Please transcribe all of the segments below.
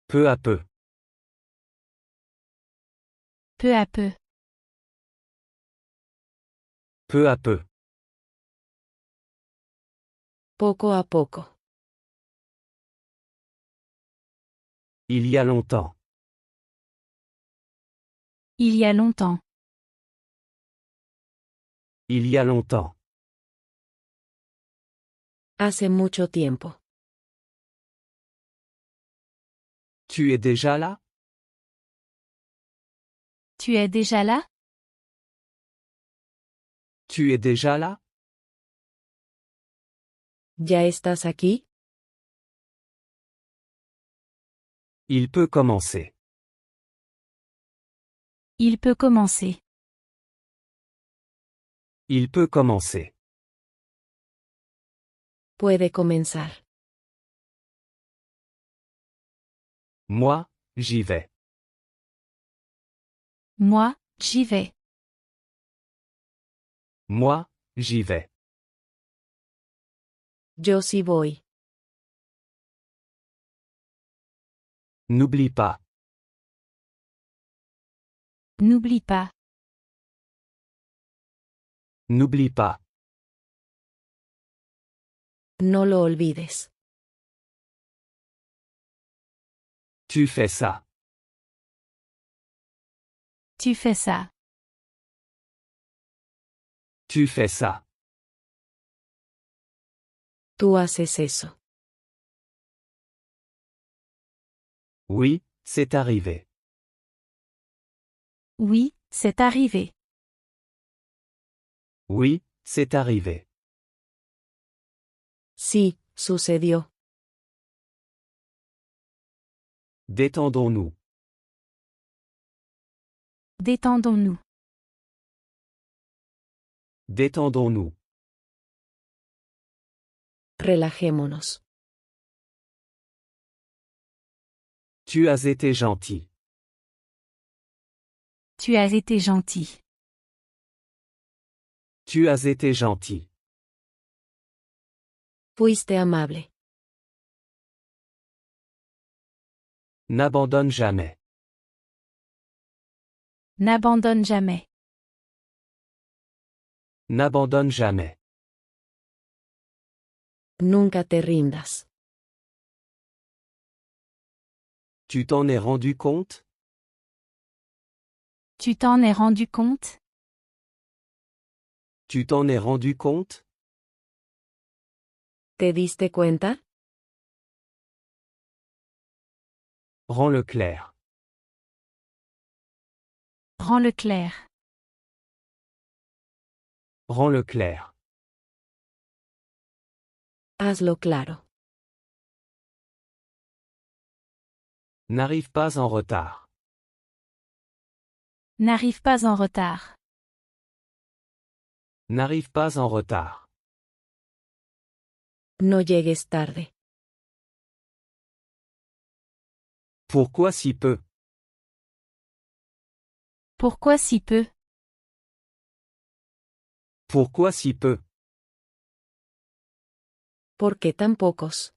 Peu à peu. Peu à peu. Peu à peu. Poco a poco. Il y a longtemps. Il y a longtemps. Il y a longtemps. Hace mucho tiempo. Tu es déjà là? Tu es déjà là? Tu es déjà là? ¿Ya estás aquí? Il peut commencer. Il peut commencer. Il peut commencer. Puede comenzar. Moi, j'y vais. Moi, j'y vais. Moi, j'y vais. Yo sí voy. N'oublie pas. N'oublie pas. N'oublie pas. No lo olvides. Tu fais ça. Tu fais ça. Tu fais ça. Tú haces eso. Oui, c'est arrivé. Oui, c'est arrivé. Oui, c'est arrivé. Sí, sucedió. Détendons-nous. Détendons-nous. Détendons-nous. Relajémonos. Tu as été gentil. Tu as été gentil. Tu as été gentil. Fuiste amable. N'abandonne jamais. N'abandonne jamais. N'abandonne jamais. Nunca te rindas. Tu t'en es rendu compte? Tu t'en es rendu compte? Tu t'en es rendu compte? ¿Te diste cuenta? Rends-le clair. Rends-le clair. Rends-le clair. Hazlo claro. N'arrive pas en retard. N'arrive pas en retard. N'arrive pas en retard. No llegues tarde. Pourquoi si peu? Pourquoi si peu? Pourquoi si peu? ¿Por qué tan pocos?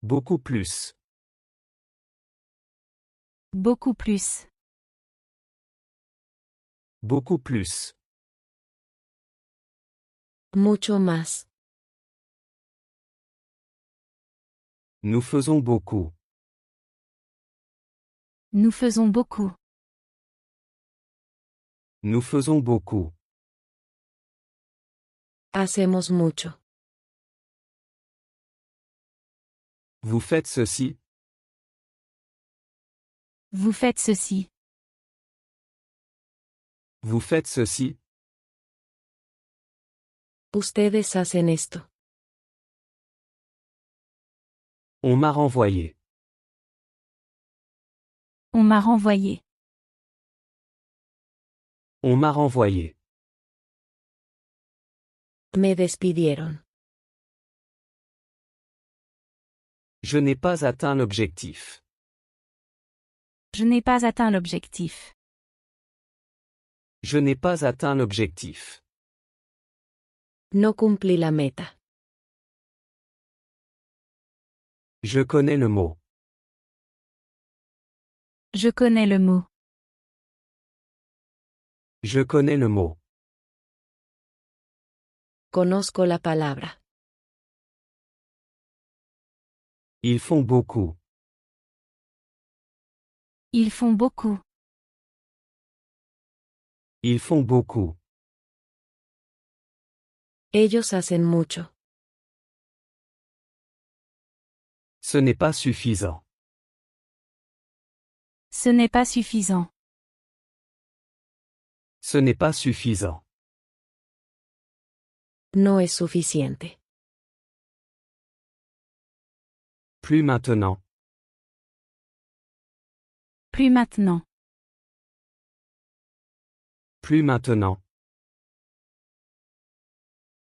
Beaucoup plus. Beaucoup plus. Beaucoup plus. Mucho más. Nous faisons beaucoup. Nous faisons beaucoup. Nous faisons beaucoup. Hacemos mucho. Vous faites ceci. Vous faites ceci. Vous faites ceci. Ustedes hacen esto. On m'a renvoyé. On m'a renvoyé. On m'a renvoyé. Me despidieron. Je n'ai pas atteint l'objectif. Je n'ai pas atteint l'objectif. Je n'ai pas atteint l'objectif. No cumplí la meta. Je connais le mot. Je connais le mot. Je connais le mot. Conozco la palabra. Ils font beaucoup. Ils font beaucoup. Ils font beaucoup. Ellos hacen mucho. Ce n'est pas suffisant. Ce n'est pas suffisant. Ce n'est pas suffisant. No es suficiente. Plus maintenant. Plus maintenant. Plus maintenant.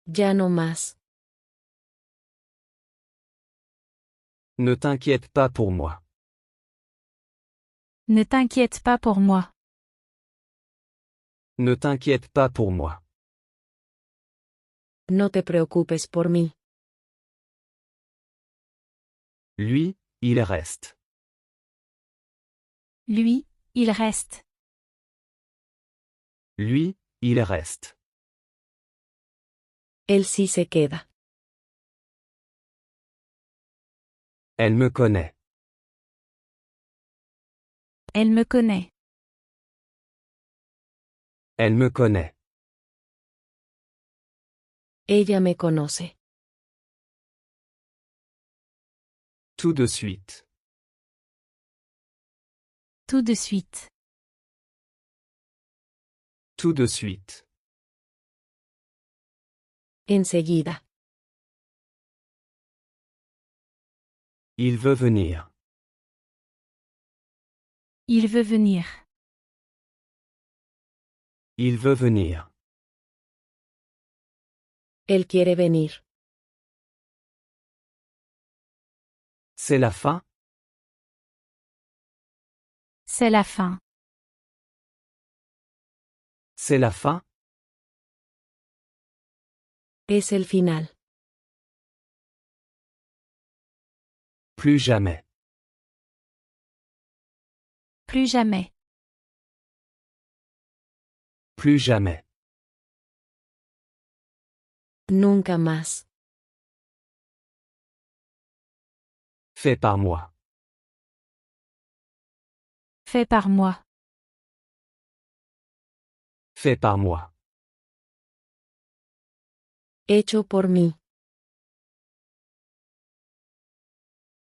Ya no más. Ne t'inquiète pas pour moi. Ne t'inquiète pas pour moi. Ne t'inquiète pas pour moi. No te preocupes por mí. Lui, il reste. Lui, il reste. Lui, il reste. Él sí se queda. Elle me connaît. Elle me connaît. Elle me connaît. Ella me conoce. Tout de suite. Tout de suite. Tout de suite. Enseguida. Il veut venir. Il veut venir. Il veut venir. Él quiere venir. C'est la fin? C'est la fin. C'est la fin? Es el final. Plus jamais. Plus jamais. Plus jamais. Nunca más. Fait par moi. Fait par moi. Fait par moi. Hecho por mí.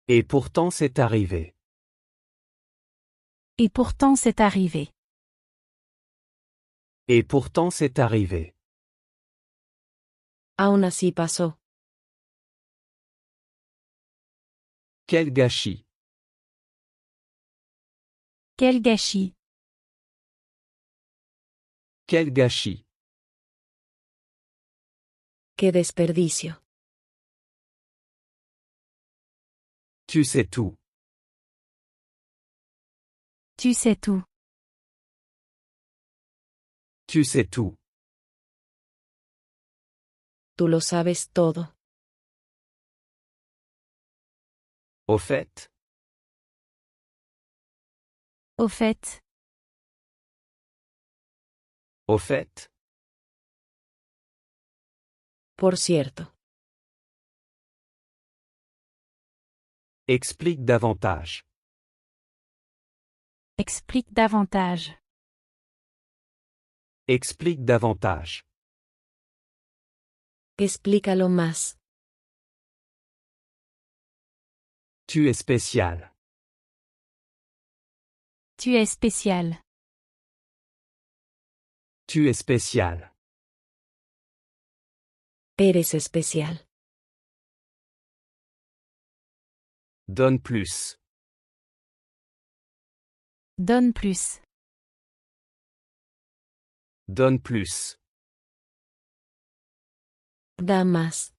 Et pourtant c'est arrivé. Et pourtant c'est arrivé. Et pourtant c'est arrivé. Aún así pasó. Quel gâchis. Quel gâchis. Quel gâchis. Qué desperdicio. Tu sais tout. Tu sais tout. Tu sais tout. Tú lo sabes todo. Au fait. Au fait. Au fait. Por cierto. Explique davantage. Explique davantage. Explique davantage. Explícalo más. Tu es spécial. Tu es spécial. Tu es spécial. Eres especial. Donne plus. Donne plus. Donne plus. Da más.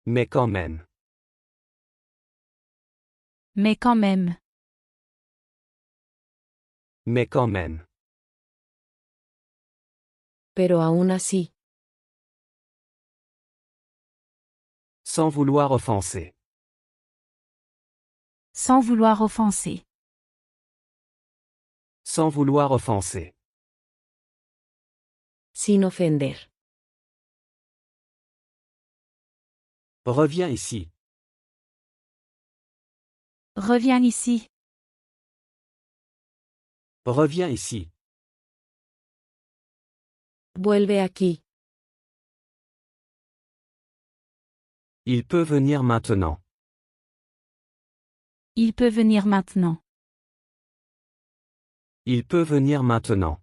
Mais quand même. Mais quand même. Mais quand même. Pero aún así. Sans vouloir offenser. Sans vouloir offenser. Sans vouloir offenser. Sin ofender. Reviens ici. Reviens ici. Reviens ici. Vuelve aquí. Il peut venir maintenant. Il peut venir maintenant. Il peut venir maintenant.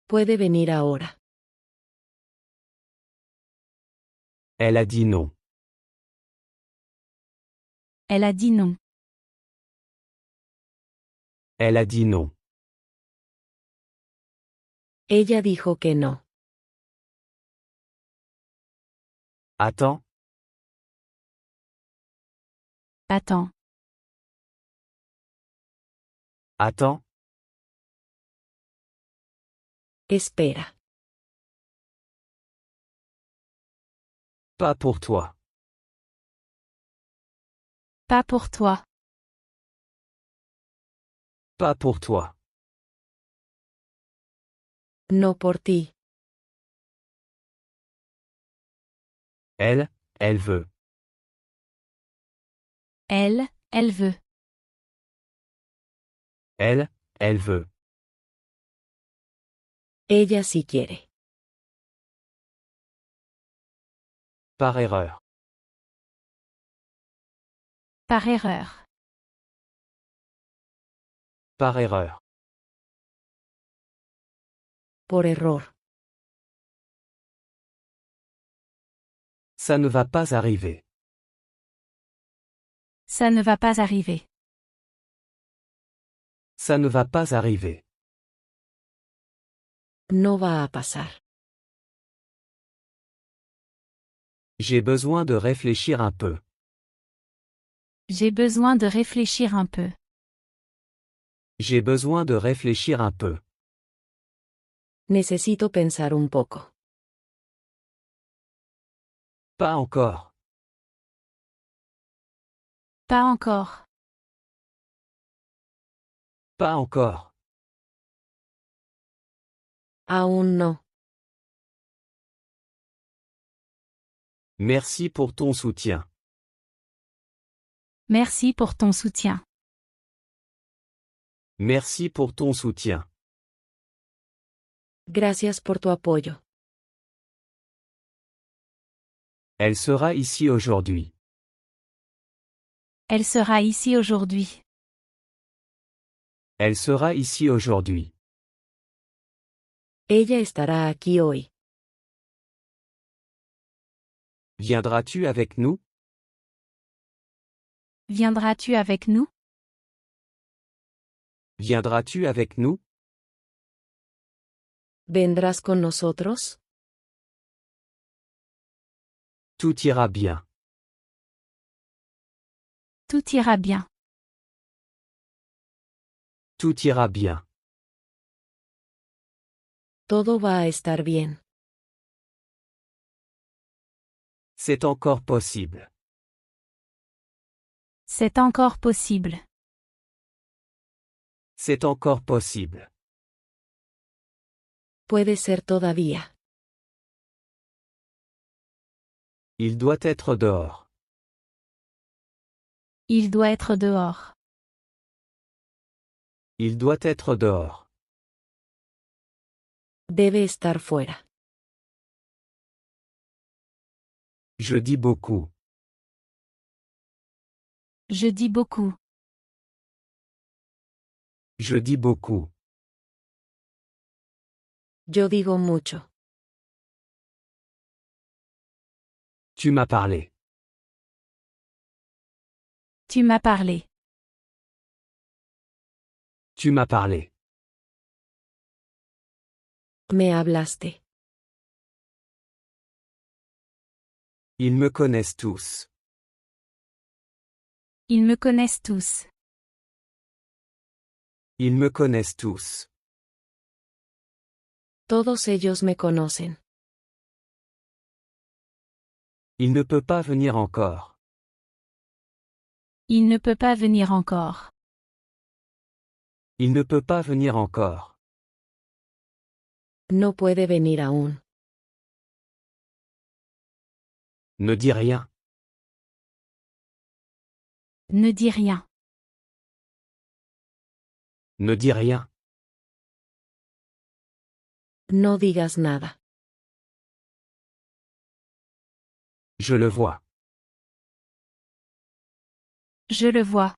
Puede venir ahora. Elle a dit non. Elle a dit non. Elle a dit non. Ella dijo que no. Attends. Attends. Attends. Espera. Pas pour toi. Pas pour toi. Pas pour toi. No por ti. Elle veut. Elle veut. Elle veut. Ella sí quiere. Par erreur. Par erreur. Par erreur. Por error. Ça ne va pas arriver. Ça ne va pas arriver. Ça ne va pas arriver. No va a pasar. J'ai besoin de réfléchir un peu. J'ai besoin de réfléchir un peu. J'ai besoin de réfléchir un peu. Necesito pensar un poco. Pas encore. Pas encore. Pas encore. Aún no. Merci pour ton soutien. Merci pour ton soutien. Merci pour ton soutien. Gracias por tu apoyo. Elle sera ici aujourd'hui. Elle sera ici aujourd'hui. Elle sera ici aujourd'hui. Ella estará aquí hoy. Viendras-tu avec nous? Viendras-tu avec nous? Viendras-tu avec nous? ¿Vendrás con nosotros? Tout ira bien. Tout ira bien. Tout ira bien. Todo va a estar bien. C'est encore possible. C'est encore possible. C'est encore possible. Puede ser todavía. Il doit être dehors. Il doit être dehors. Il doit être dehors. Debe estar fuera. Je dis beaucoup. Je dis beaucoup. Je dis beaucoup. Yo digo mucho. Tu m'as parlé. Tu m'as parlé. Tu m'as parlé. Me hablaste. Ils me connaissent tous. Ils me connaissent tous. Ils me connaissent tous. Todos ellos me conocen. Il ne peut pas venir encore. Il ne peut pas venir encore. Il ne peut pas venir encore. No puede venir aún. Ne dis rien. Ne dis rien. Ne dis rien. No digas nada. Je le vois. Je le vois.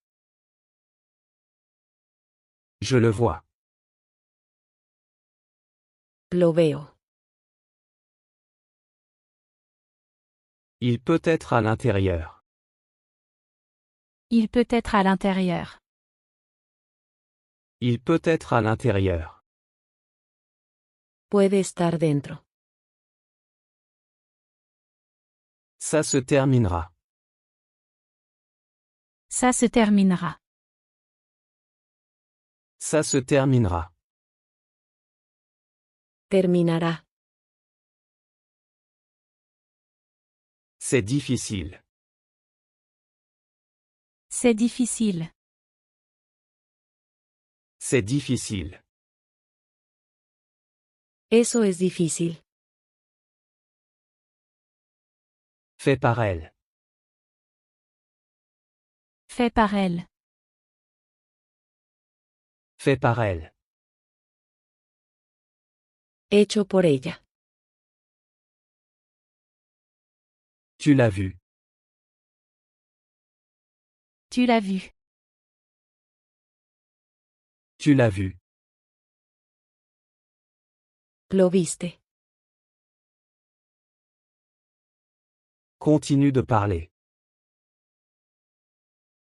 Je le vois. Lo veo. Il peut être à l'intérieur. Il peut être à l'intérieur. Il peut être à l'intérieur. Puede estar dentro. Ça se terminera. Ça se terminera. Ça se terminera. Terminará. C'est difficile. C'est difficile. C'est difficile. Eso es difícil. Fais par elle. Fait par elle. Fais par elle. Hecho por ella. Tu l'as vu. Tu l'as vu. Tu l'as vu. Lo viste. Continue de parler.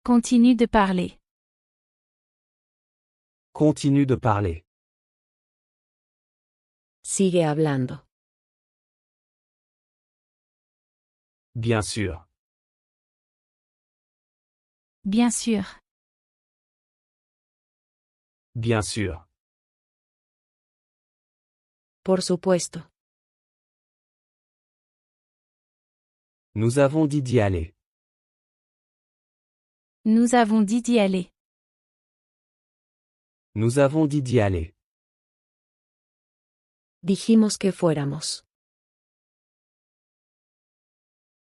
Continue de parler. Continue de parler. Sigue hablando. Bien sûr. Bien sûr. Bien sûr. Por supuesto. Nous avons dit d'y aller. Nous avons dit d'y aller. Nous avons dit d'y aller. Dijimos que fuéramos.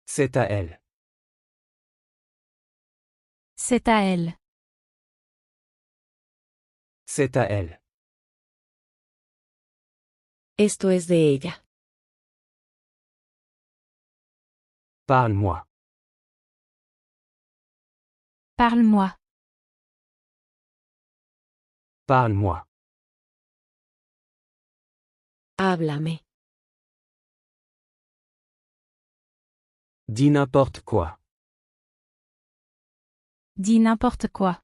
C'est à elle. C'est à elle. C'est à elle. Esto es de ella. Parle-moi. Parle-moi. Parle-moi. Háblame. Dis n'importe quoi. Dis n'importe quoi.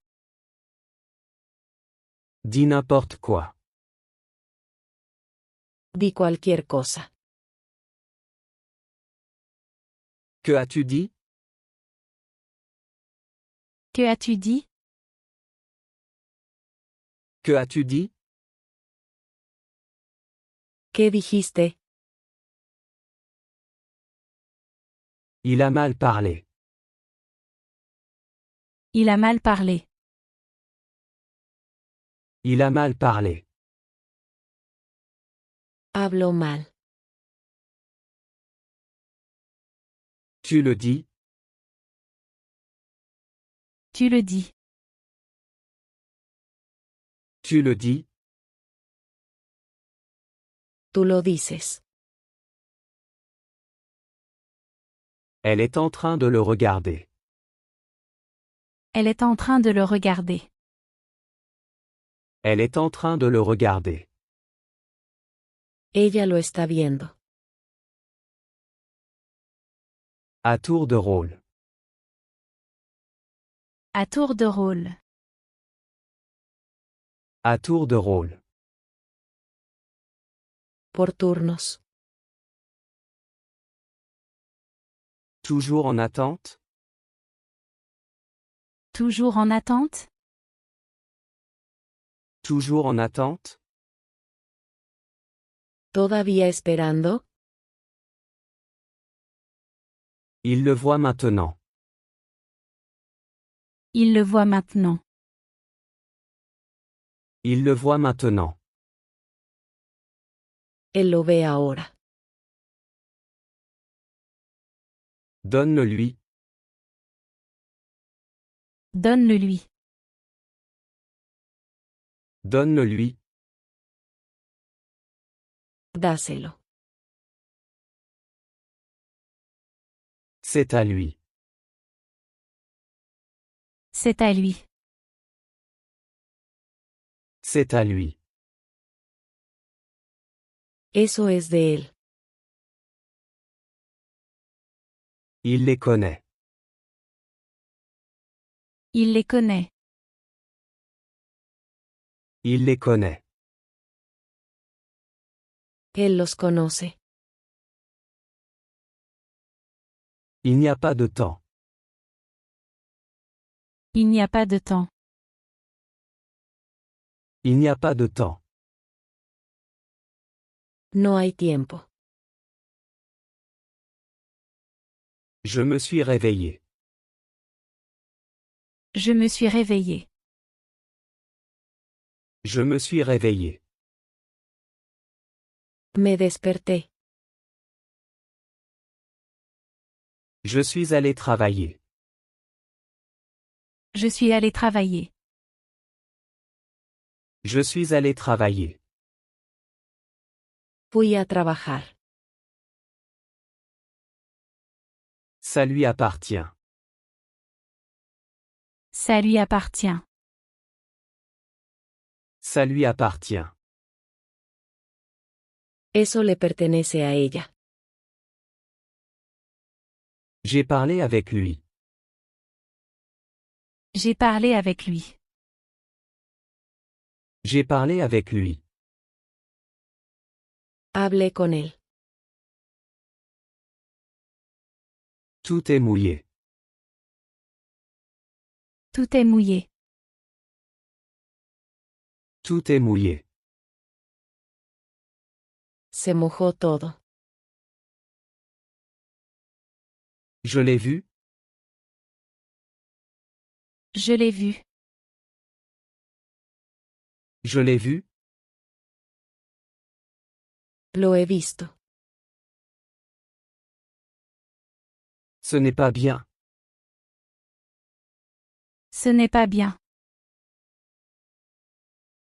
Dis n'importe quoi. Di cualquier cosa. Que as-tu dit? Que as-tu dit? Que as-tu dit? ¿Qué dijiste? Il a mal parlé. Il a mal parlé. Il a mal parlé. Hablo mal. Tu le dis? Tu le dis. Tu le dis? Tú lo dices. Elle est en train de le regarder. Elle est en train de le regarder. Elle est en train de le regarder. Ella lo está viendo. À tour de rôle. À tour de rôle. À tour de rôle. Por turnos. Toujours en attente? Toujours en attente? Toujours en attente? ¿Todavía esperando? Il le voit maintenant. Il le voit maintenant. Il le voit maintenant. Él lo ve ahora. Donne-le-lui. Donne-le-lui. Donne-le-lui. Dáselo. C'est à lui. C'est à lui. C'est à lui. Eso es de él. Il les connaît. Il les connaît. Il les connaît. Él los conoce. Il n'y a pas de temps. Il n'y a pas de temps. Il n'y a pas de temps. No hay tiempo. Je me suis réveillé. Je me suis réveillé. Je me suis réveillé. Me desperté. Je suis allé travailler. Je suis allé travailler. Je suis allé travailler. Fui a trabajar. Ça lui appartient. Ça lui appartient. Ça lui appartient. Eso le pertenece a ella. J'ai parlé avec lui. J'ai parlé avec lui. J'ai parlé avec lui. Hablé con él. Tout est mouillé. Tout est mouillé. Tout est mouillé. Se mojó todo. Je l'ai vu. Je l'ai vu. Je l'ai vu. Lo he visto. Ce n'est pas bien. Ce n'est pas bien.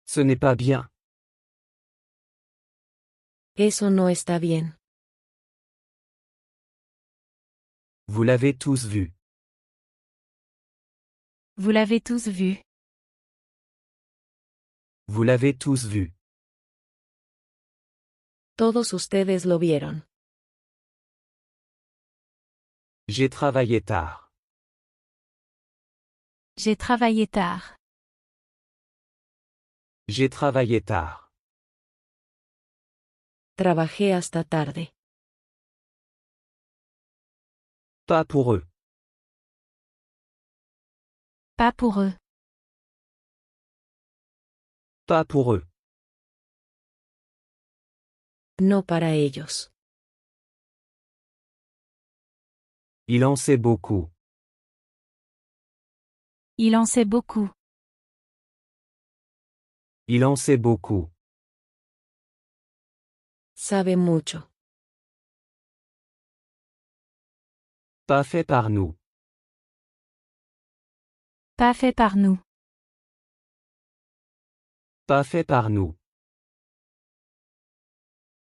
Ce n'est pas bien. Eso no está bien. Vous l'avez tous vu. Vous l'avez tous vu. Vous l'avez tous vu. Todos ustedes lo vieron. J'ai travaillé tard. J'ai travaillé tard. J'ai travaillé tard. Trabajé hasta tarde. Pas pour eux. Pas pour eux. Pas pour eux. No para ellos. Il en sait beaucoup. Il en sait beaucoup. Il en sait beaucoup. Sabe mucho. Pas fait par nous. Pas fait par nous. Pas fait par nous.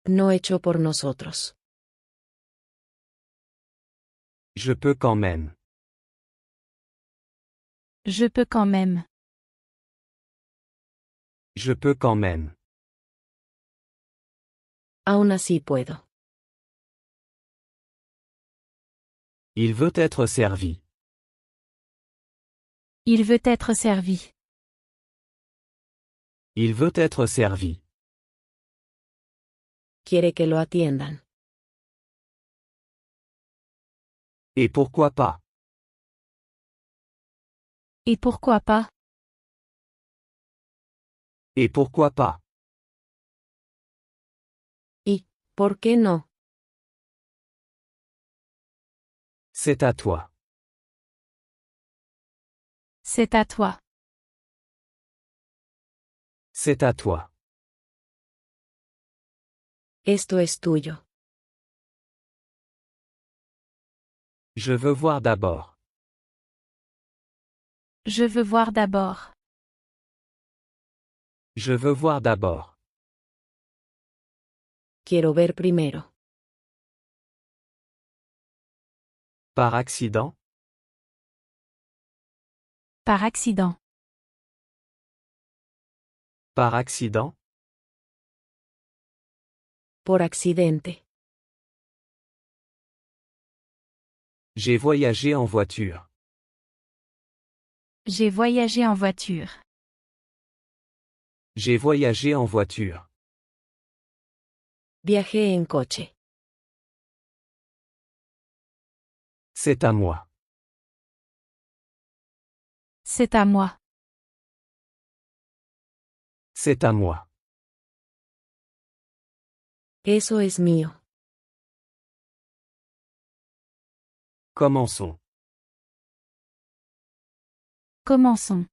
No hecho por nosotros. Je peux quand même. Je peux quand même. Je peux quand même. Aún así puedo. Il veut être servi. Il veut être servi. Il veut être servi. Quiere que lo atiendan. Et pourquoi pas? Et pourquoi pas? Et pourquoi pas? ¿Y por qué no? C'est à toi. C'est à toi. C'est à toi. Esto es tuyo. Je veux voir d'abord. Je veux voir d'abord. Je veux voir d'abord. Quiero ver primero. Par accident? Par accident. Par accident? Por accidente. J'ai voyagé en voiture. J'ai voyagé en voiture. J'ai voyagé en voiture. Viajé en coche. C'est à moi. C'est à moi. C'est à moi. Eso es mío. Commençons. Commençons.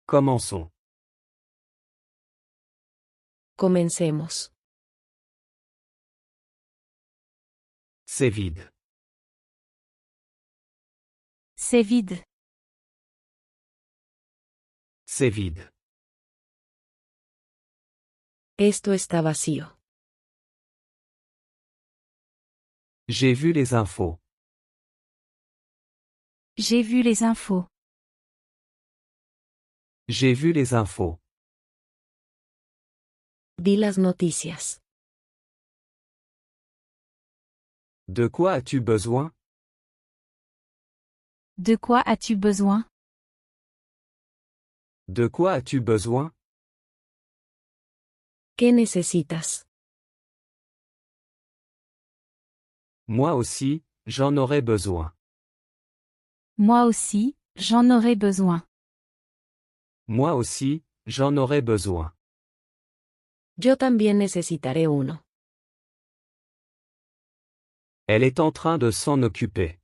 Commençons. Comencemos. C'est vide. C'est vide. C'est vide. Esto está vacío. J'ai vu les infos. J'ai vu les infos. J'ai vu les infos. Vi las noticias. De quoi as-tu besoin? De quoi as-tu besoin? De quoi as-tu besoin? ¿Qué necesitas? Moi aussi, j'en aurais besoin. Moi aussi, j'en aurais besoin. Moi aussi, j'en aurais besoin. Yo también necesitaré uno. Elle est en train de s'en occuper.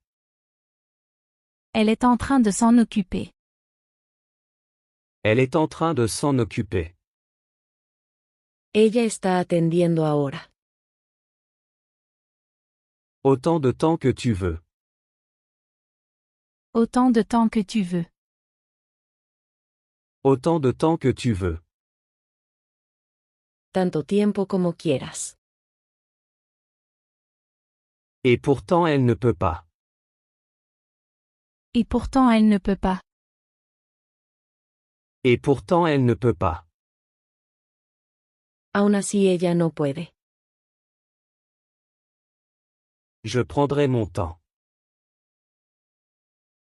Elle est en train de s'en occuper. Elle est en train de s'en occuper. Ella está atendiendo ahora. Autant de temps que tu veux. Autant de temps que tu veux. Autant de temps que tu veux. Tanto tiempo como quieras. Et pourtant elle ne peut pas. Et pourtant elle ne peut pas. Et pourtant elle ne peut pas. Aún así ella no puede. Je prendrai mon temps.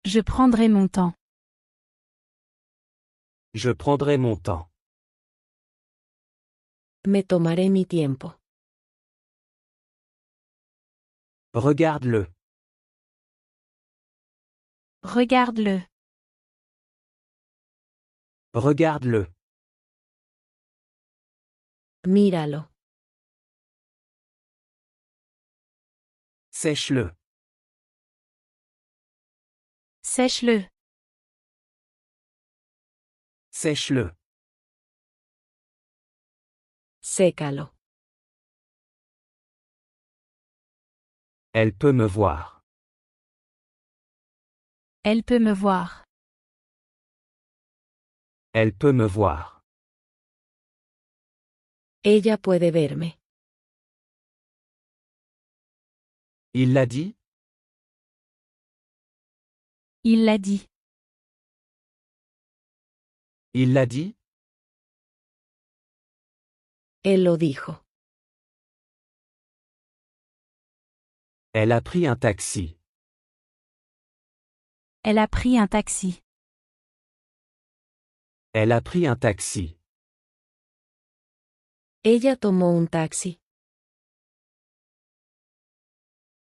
Je prendrai mon temps. Je prendrai mon temps. Me tomaré mi tiempo. Regarde-le. Regarde-le. Regarde-le. Míralo. Sèche-le. Sèche-le. Sèche-le. Sécalo. Elle peut me voir. Elle peut me voir. Elle peut me voir. Ella puede verme. Il l'a dit? Il l'a dit. Il l'a dit? Él lo dijo. Elle a pris un taxi. Elle a pris un taxi. Elle a pris un taxi. Ella tomó un taxi.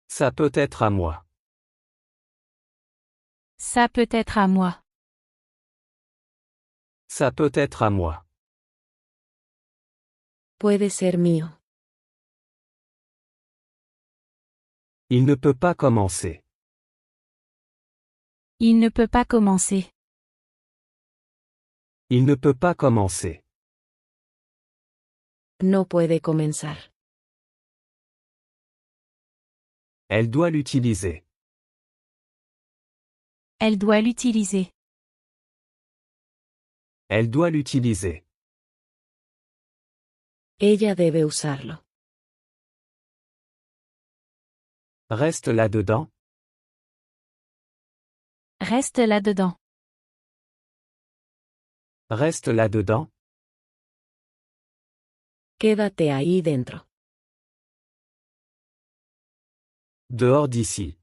Ça peut être à moi. Ça peut être à moi. Ça peut être à moi. Puede ser mío. Il ne peut pas commencer. Il ne peut pas commencer. Il ne peut pas commencer. No puede comenzar. Elle doit l'utiliser. Elle doit l'utiliser. Elle doit l'utiliser. Ella debe usarlo. Reste là-dedans. Reste là-dedans. Reste là-dedans. Quédate ahí dentro. Dehors d'ici.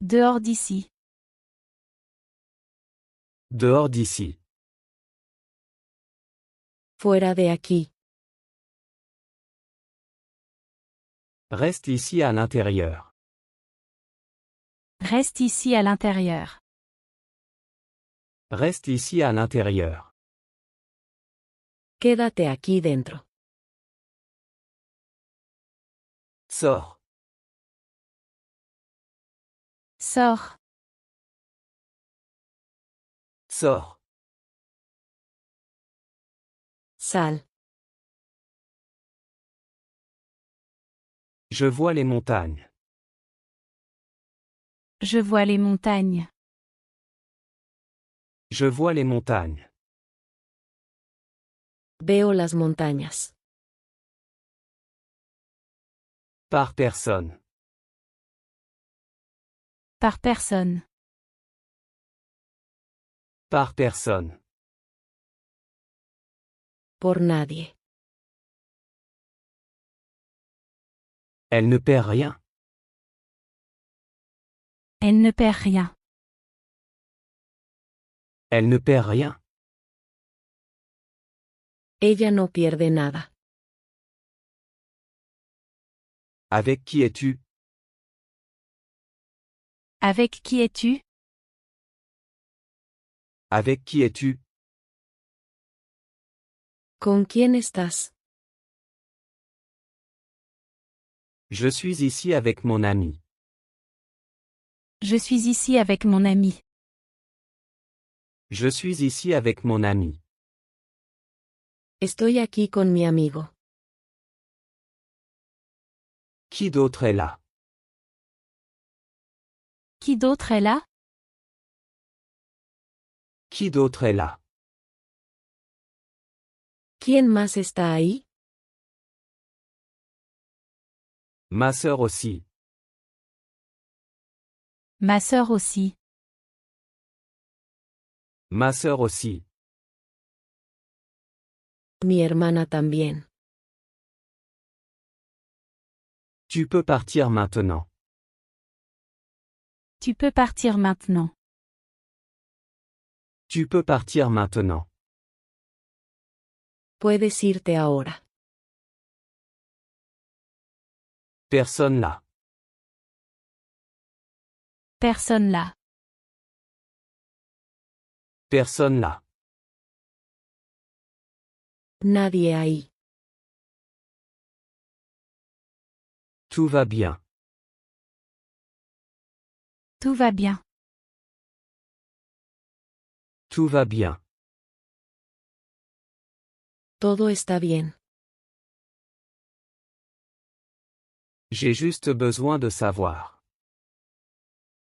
Dehors d'ici. Dehors d'ici. Fuera de aquí. Reste ici à l'intérieur. Reste ici à l'intérieur. Reste ici à l'intérieur. Quédate aquí dentro. Sors. Sors. Sors. Sal. Je vois les montagnes. Je vois les montagnes. Je vois les montagnes. Veo las montañas. Par personne. Par personne. Par personne. Por nadie. Elle ne perd rien. Elle ne perd rien. Elle ne perd rien. Ella no pierde nada. Avec qui es-tu? Avec qui es-tu? Avec qui es-tu? ¿Con quién estás? Je suis ici avec mon ami. Je suis ici avec mon ami. Je suis ici avec mon ami. Estoy aquí con mi amigo. Qui d'autre est là? Qui d'autre est là? Qui d'autre est là? ¿Quién más está ahí? Ma sœur aussi. Ma sœur aussi. Ma sœur aussi. Mi hermana también. Tu peux partir maintenant. Tu peux partir maintenant. Tu peux partir maintenant. Puedes irte ahora. Personne là. Personne là. Personne là. Nadie ahí. Tout va bien. Tout va bien. Tout va bien. Todo está bien. J'ai juste besoin de savoir.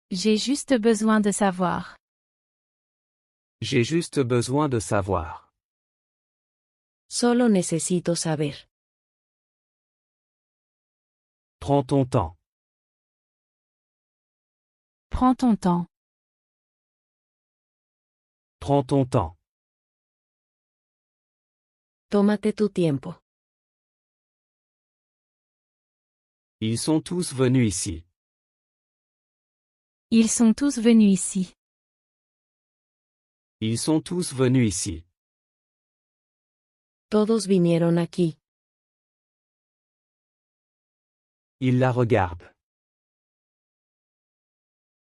J'ai juste besoin de savoir. J'ai juste besoin de savoir. Solo necesito saber. Prends ton temps. Prends ton temps. Prends ton temps. Tómate tu tiempo. Ils sont tous venus ici. Ils sont tous venus ici. Ils sont tous venus ici. Todos vinieron aquí. Il la regarde.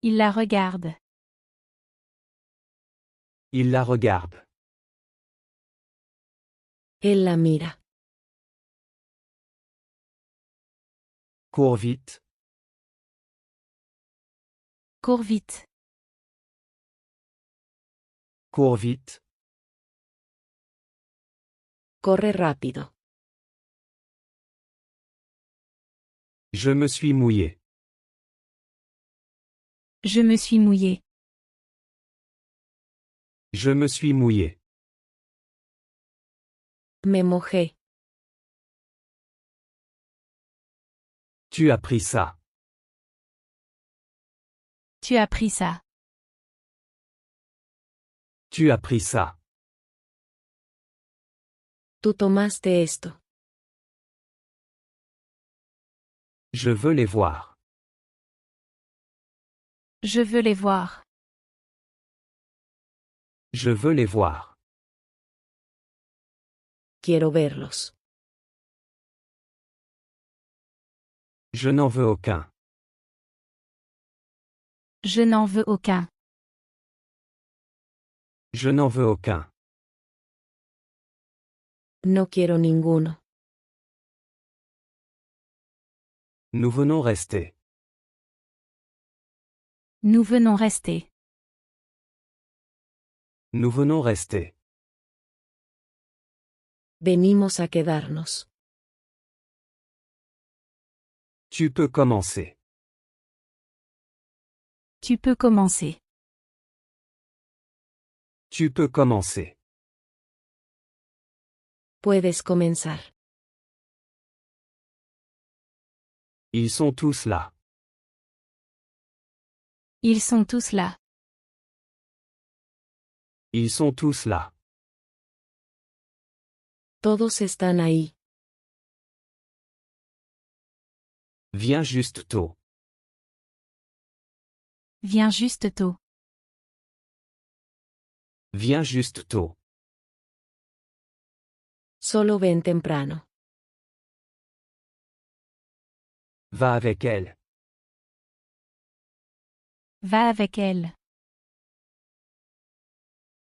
Il la regarde. Il la regarde. Él la mira. Cours vite. Cours vite. Cours vite. Corre rápido. Je me suis mouillé. Je me suis mouillé. Je me suis mouillé. Me mojé. Tu as pris ça. Tu as pris ça. Tu as pris ça. Tú tomaste esto. Je veux les voir. Je veux les voir. Je veux les voir. Quiero verlos. Je n'en veux aucun. Je n'en veux aucun. Je n'en veux aucun. No quiero ninguno. Nous venons rester. Nous venons rester. Nous venons rester. Venimos a quedarnos. Tu peux commencer. Tu peux commencer. Tu peux commencer. Puedes comenzar. Ils sont tous là. Ils sont tous là. Ils sont tous là. Todos están ahí. Viens juste tôt. Viens juste tôt. Viens juste tôt. Solo ven temprano. Va avec elle. Va avec elle.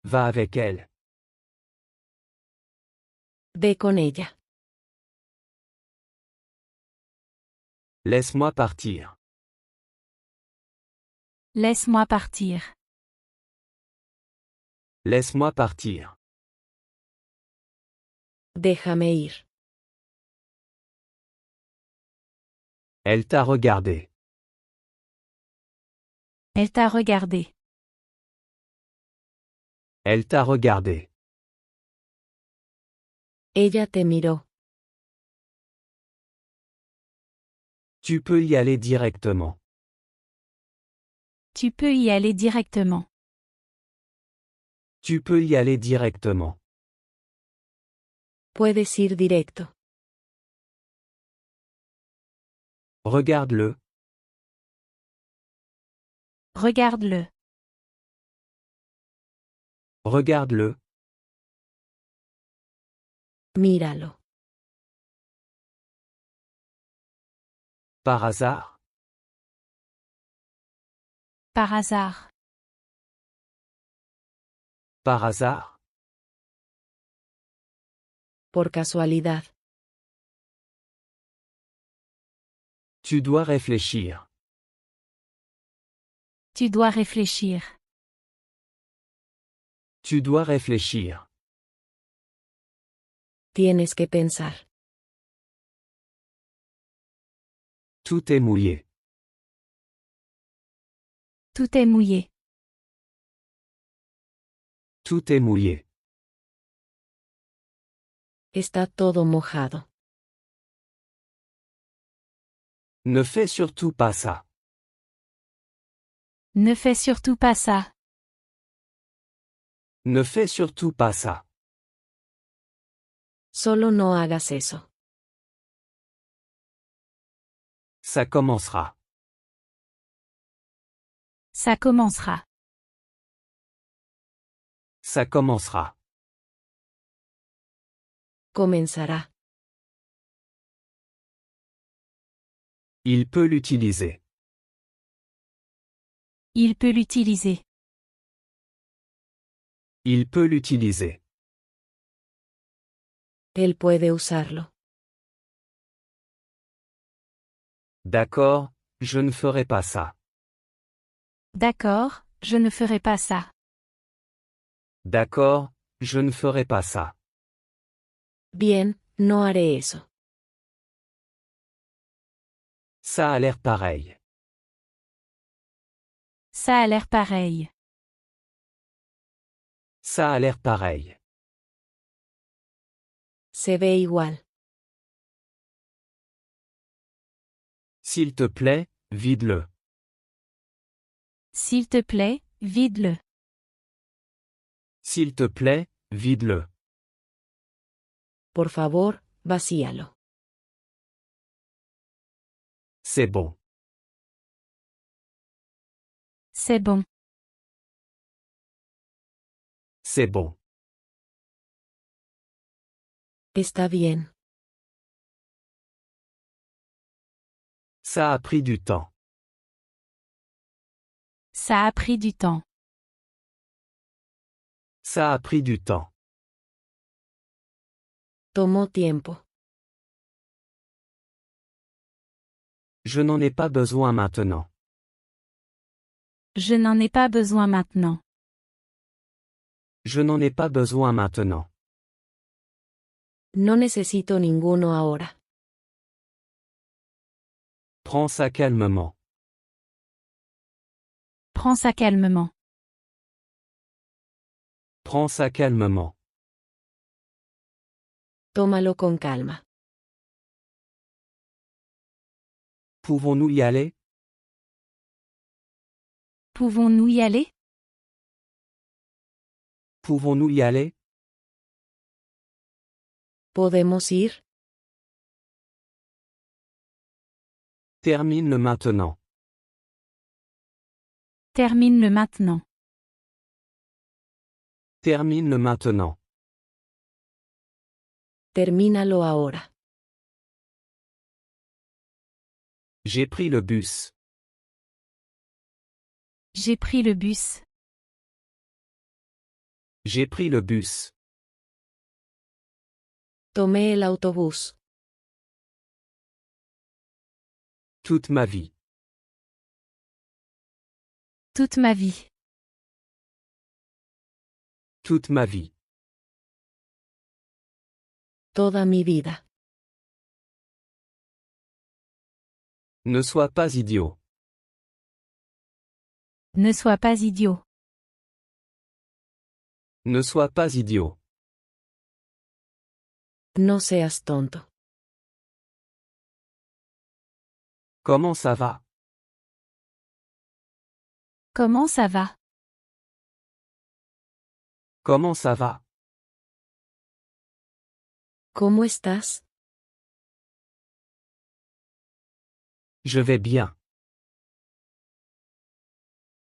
Va avec elle. Ve con ella. Laisse-moi partir. Laisse-moi partir. Laisse-moi partir. Déjame ir. Elle t'a regardé. Elle t'a regardé. Elle t'a regardé. Ella te miró. Tu peux y aller directement. Tu peux y aller directement. Tu peux y aller directement. Puedes ir directo. Regarde-le. Regarde-le. Regarde-le. Míralo. Par hasard. Par hasard. Par hasard. Por casualidad. Tu dois réfléchir. Tu dois réfléchir. Tu dois réfléchir. Tienes que pensar. Tout est mouillé. Tout est mouillé. Tout est mouillé. Está todo mojado. Ne fais surtout pas ça. Ne fais surtout pas ça. Ne fais surtout pas ça. Solo no hagas eso. Ça commencera. Ça commencera. Ça commencera. Comenzará. Il peut l'utiliser. Il peut l'utiliser. Il peut l'utiliser. Él puede usarlo. D'accord, je ne ferai pas ça. D'accord, je ne ferai pas ça. D'accord, je ne ferai pas ça. Bien, no haré eso. Ça a l'air pareil. Ça a l'air pareil. Ça a l'air pareil. Se ve igual. S'il te plaît, vide-le. S'il te plaît, vide-le. S'il te plaît, vide-le. Por favor, vacíalo. C'est bon. C'est bon. C'est bon. Está bien. Ça a pris du temps. Ça a pris du temps. Ça a pris du temps. Tomó tiempo. Je n'en ai pas besoin maintenant. Je n'en ai pas besoin maintenant. Je n'en ai pas besoin maintenant. No necesito ninguno ahora. Prends ça calmement. Prends ça calmement. Prends ça calmement. Tómalo con calma. Pouvons-nous y aller? Pouvons-nous y aller? Pouvons-nous y aller? ¿Podemos ir? Termine-le maintenant. Termine-le maintenant. Termine-le maintenant. Termínalo ahora. J'ai pris le bus. J'ai pris le bus. J'ai pris le bus. Tomé el autobús. Toute ma vie. Toute ma vie. Toute ma vie. Toda mi vida. Ne sois pas idiot. Ne sois pas idiot. Ne sois pas idiot. No seas tonto. Comment ça va? Comment ça va? Comment ça va? ¿Cómo estás? Je vais bien.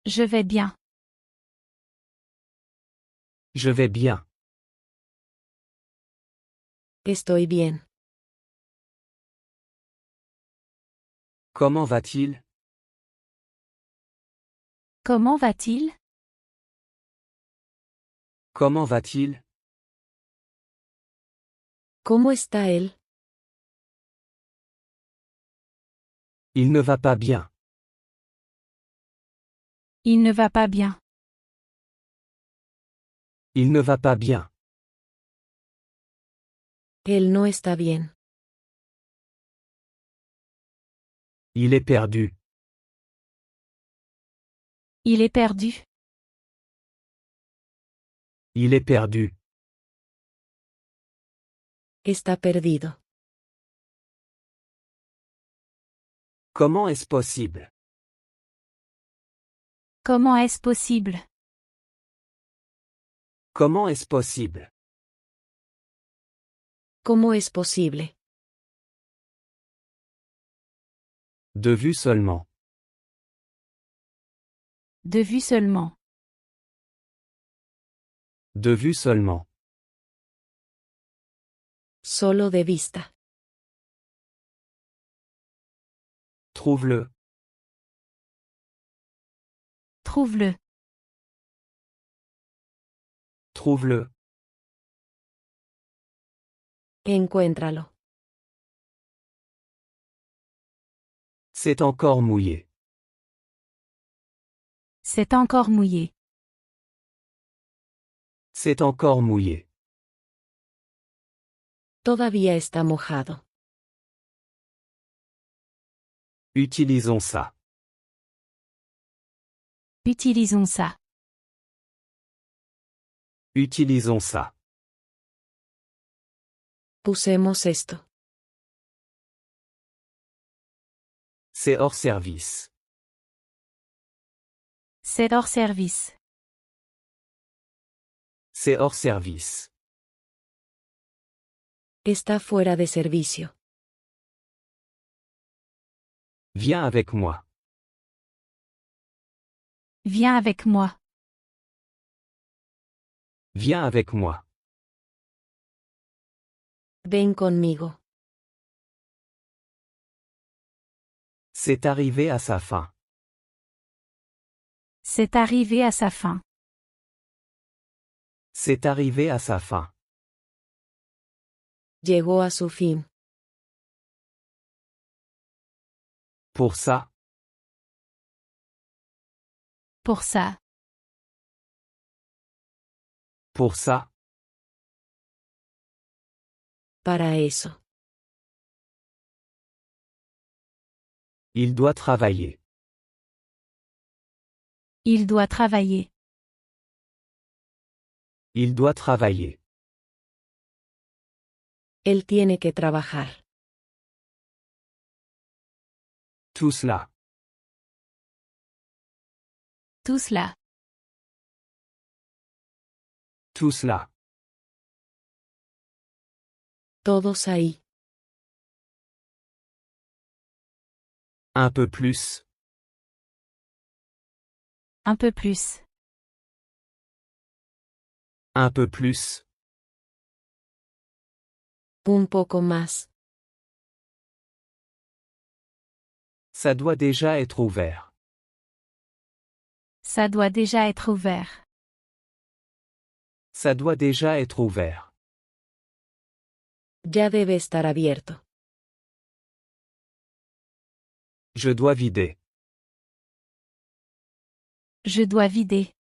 Je vais bien. Je vais bien. Estoy bien. Comment va-t-il? Comment va-t-il? Comment va-t-il? ¿Cómo está él? Il ne va pas bien. Il ne va pas bien. Il ne va pas bien. Él no está bien. Il est perdu. Il est perdu. Il est perdu. Está perdido. Comment est-ce possible? Comment est-ce possible? Comment est-ce possible? ¿Cómo es posible? De vue seulement. De vue seulement. De vue seulement. Solo de vista. Trouve-le. Trouve-le. Trouve-le. Encuéntralo. C'est encore mouillé. C'est encore mouillé. C'est encore mouillé. Todavía está mojado. Utilisons ça. Utilisons ça. Utilisons ça. Usemos esto. C'est hors service. C'est hors service. C'est hors service. Está fuera de servicio. Viens avec moi. Viens avec moi. Viens avec moi. Ven conmigo. C'est arrivé à sa fin. C'est arrivé à sa fin. C'est arrivé à sa fin. Llegó a su fin. Pour ça. Pour ça. Pour ça. Para eso. Il doit travailler. Il doit travailler. Il doit travailler. Él tiene que trabajar. Tout cela. Tout cela. Tout cela. Todos ahí. Un peu plus. Un peu plus. Un peu plus. Un poco más. Ça doit déjà être ouvert. Ça doit déjà être ouvert. Ça doit déjà être ouvert. Ya debe estar abierto. Je dois vider. Je dois vider.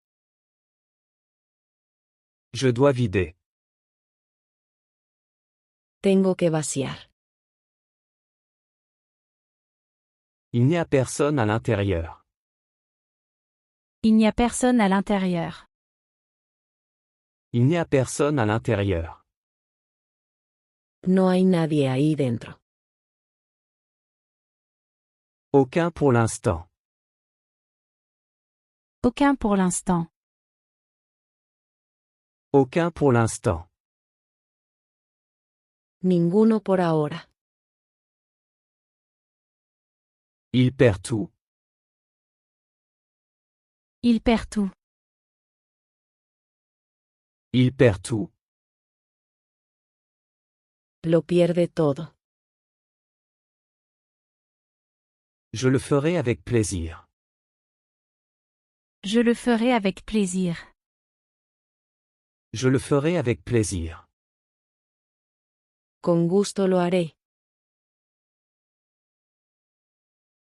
Je dois vider. Tengo que vaciar. Il n'y a personne à l'intérieur. Il n'y a personne à l'intérieur. Il n'y a personne à l'intérieur. No hay nadie ahí dentro. Aucun pour l'instant. Aucun pour l'instant. Aucun pour l'instant. Ninguno por ahora. Il perd tout. Il perd tout. Il perd tout. Lo pierde todo. Je le ferai avec plaisir. Je le ferai avec plaisir. Je le ferai avec plaisir. Con gusto lo haré.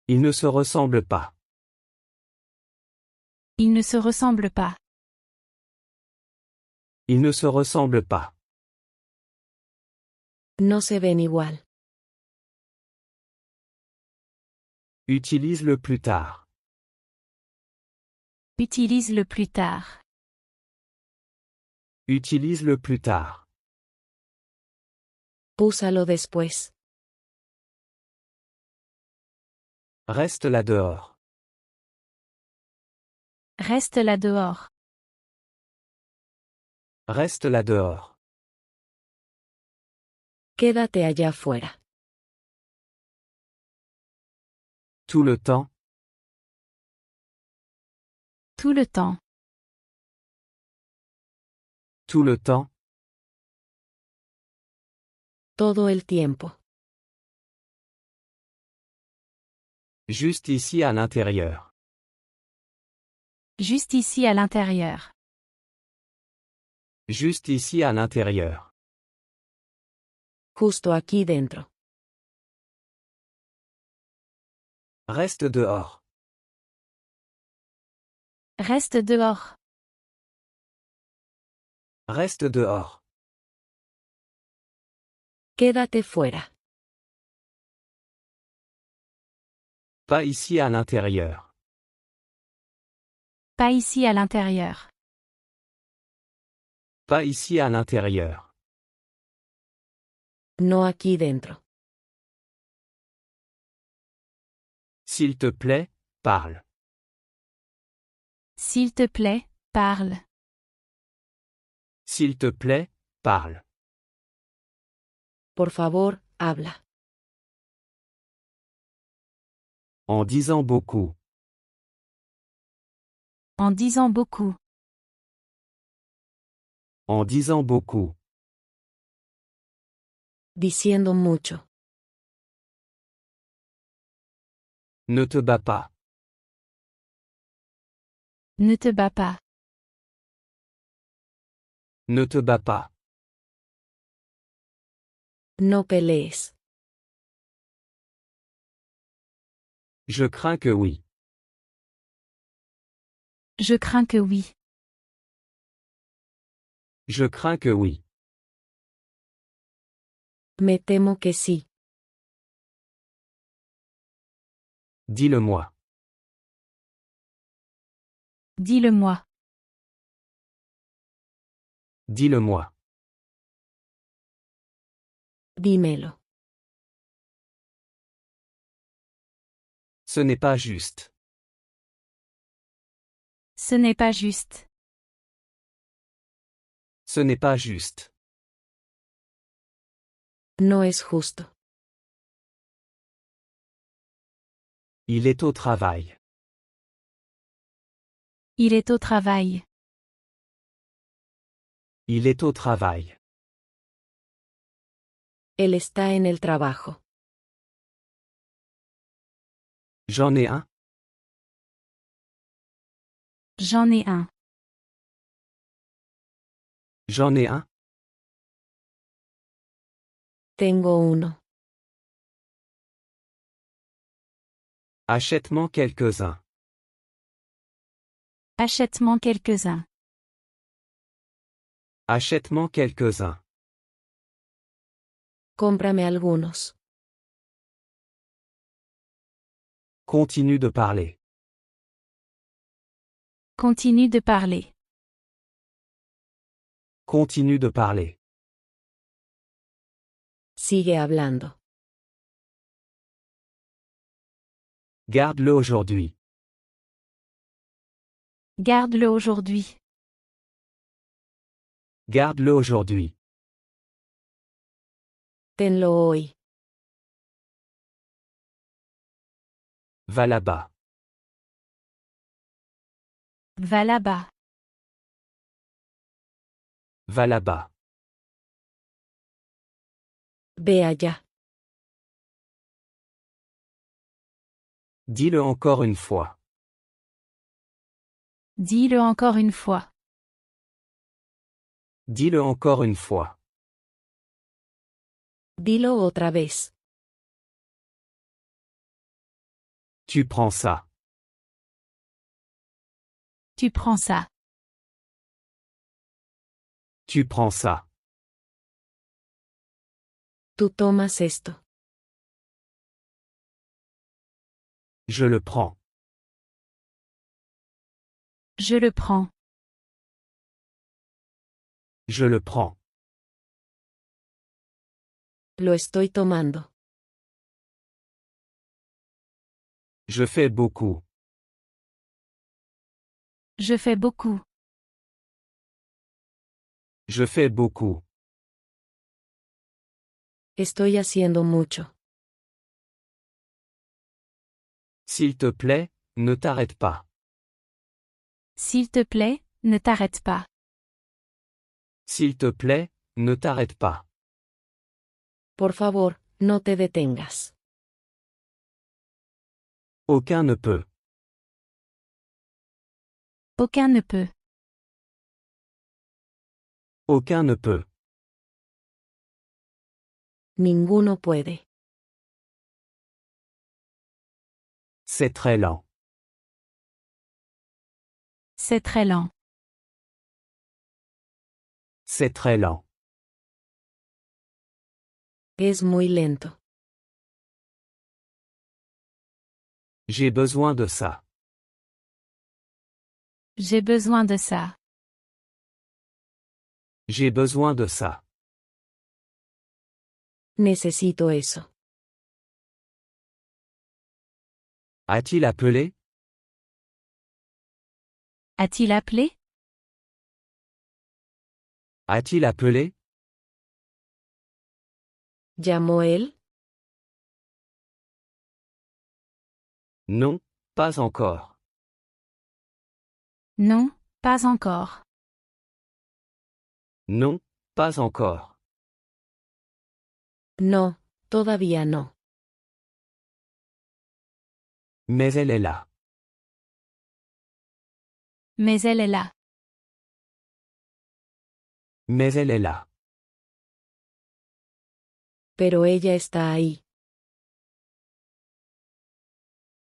Ils ne se ressemblent pas. Ils ne se ressemblent pas. Ils ne se ressemblent pas. No se ven igual. Utilise-le plus tard. Utilise-le plus tard. Utilise-le plus tard. Úsalo después. Reste là dehors. Reste là dehors. Reste là dehors. Quédate allá afuera. Tout le temps. Tout le temps. Tout le temps. Todo el tiempo. Juste ici à l'intérieur. Juste ici à l'intérieur. Juste ici à l'intérieur. Justo aquí dentro. Reste dehors. Reste dehors. Reste dehors. Quédate fuera. Pas ici à l'intérieur. Pas ici à l'intérieur. Pas ici à l'intérieur. No aquí dentro. S'il te plaît, parle. S'il te plaît, parle. S'il te plaît, parle. Por favor, habla. En disant beaucoup. En disant beaucoup. En disant beaucoup. Diciendo mucho. Ne te bats pas. Ne te bats pas. Ne te bats pas. No pelees. Je crains que oui. Je crains que oui. Je crains que oui. Me temo que sí. Dis-le-moi. Dis-le-moi. Dis-le-moi. Dímelo. Ce n'est pas juste. Ce n'est pas juste. Ce n'est pas juste. No es justo. Il est au travail. Il est au travail. Il est au travail. Él está en el trabajo. J'en ai un. J'en ai un. J'en ai un. Tengo uno. Achète-moi quelques-uns. Achète-moi quelques-uns. Achète-moi quelques-uns. Cómprame algunos. Continue de parler. Continue de parler. Continue de parler. Sigue hablando. Garde-le aujourd'hui. Garde-le aujourd'hui. Garde-le aujourd'hui. Tenlo hoy. Va là-bas. Va là-bas. Va là-bas. Ve allá. Dis-le encore une fois. Dis-le encore une fois. Dis-le encore une fois. Dilo otra vez. Tu prends ça. Tu prends ça. Tu prends ça. Tú tomas esto. Je le prends. Je le prends. Je le prends. Lo estoy tomando. Je fais beaucoup. Je fais beaucoup. Je fais beaucoup. Estoy haciendo mucho. S'il te plaît, ne t'arrête pas. S'il te plaît, ne t'arrête pas. S'il te plaît, ne t'arrête pas. Por favor, no te detengas. Aucun ne peut. Aucun ne peut. Aucun ne peut. Ninguno puede. C'est très lent. C'est très lent. C'est très lent. Es muy lento. J'ai besoin de ça. J'ai besoin de ça. J'ai besoin de ça. Necesito eso. A-t-il appelé? A-t-il appelé? A-t-il appelé? ¿Llamó él? Non, pas encore. Non, pas encore. Non, pas encore. No, todavía no. Mais elle est là. Mais elle est là. Mais elle est là. Pero ella está ahí.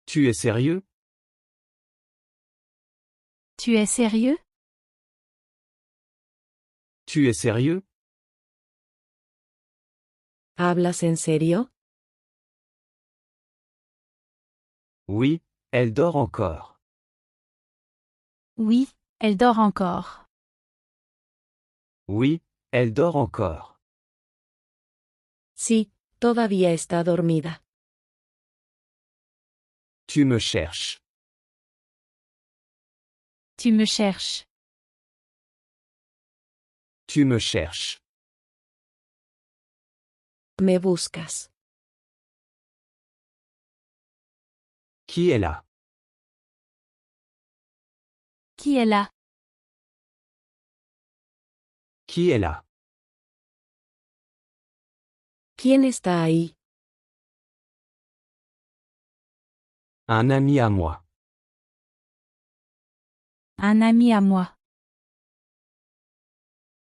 Tu es sérieux? Tu es sérieux? Tu es sérieux? ¿Hablas en serio? Oui, elle dort encore. Oui, elle dort encore. Oui, elle dort encore. Sí, todavía está dormida. Tu me cherches. Tu me cherches. Tu me cherches. Me buscas. Qui est là? Qui est là? Qui est là? ¿Quién está ahí? Un ami à moi. Un ami à moi.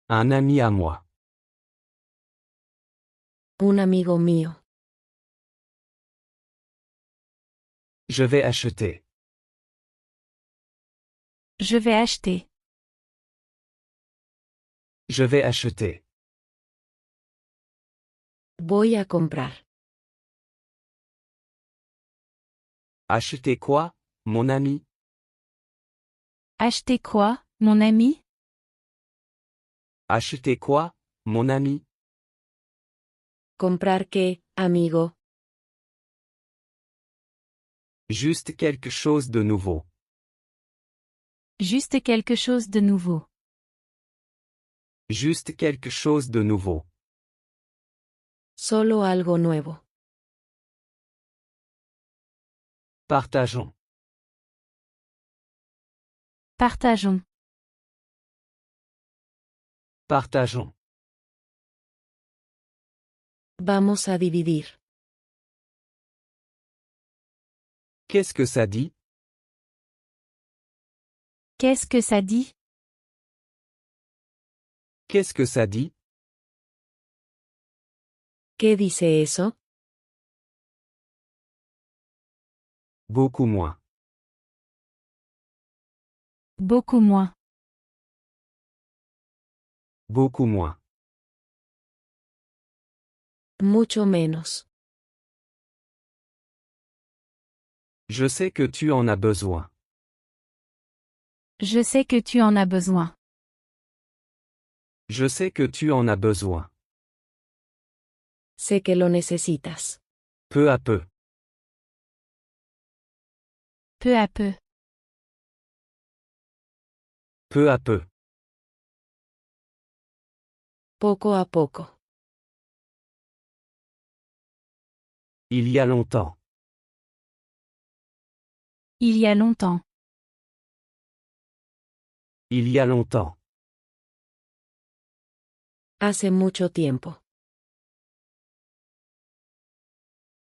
Un ami à moi. Un amigo mío. Je vais acheter. Je vais acheter. Je vais acheter. Voy a comprar. Acheter quoi, mon ami? Acheter quoi, mon ami? Acheter quoi, mon ami? ¿Comprar qué, amigo? Juste quelque chose de nouveau. Juste quelque chose de nouveau. Juste quelque chose de nouveau. Solo algo nuevo. Partageons. Partageons. Partageons. Vamos a dividir. Qu'est-ce que ça dit? Qu'est-ce que ça dit? Qu'est-ce que ça dit? ¿Qué dice eso? Beaucoup moins. Beaucoup moins. Beaucoup moins. Mucho menos. Je sais que tu en as besoin. Je sais que tu en as besoin. Je sais que tu en as besoin. Sé que lo necesitas. Peu à peu. Peu à peu. Peu à peu. Poco a poco. Il y a longtemps. Il y a longtemps. Il y a longtemps. Hace mucho tiempo.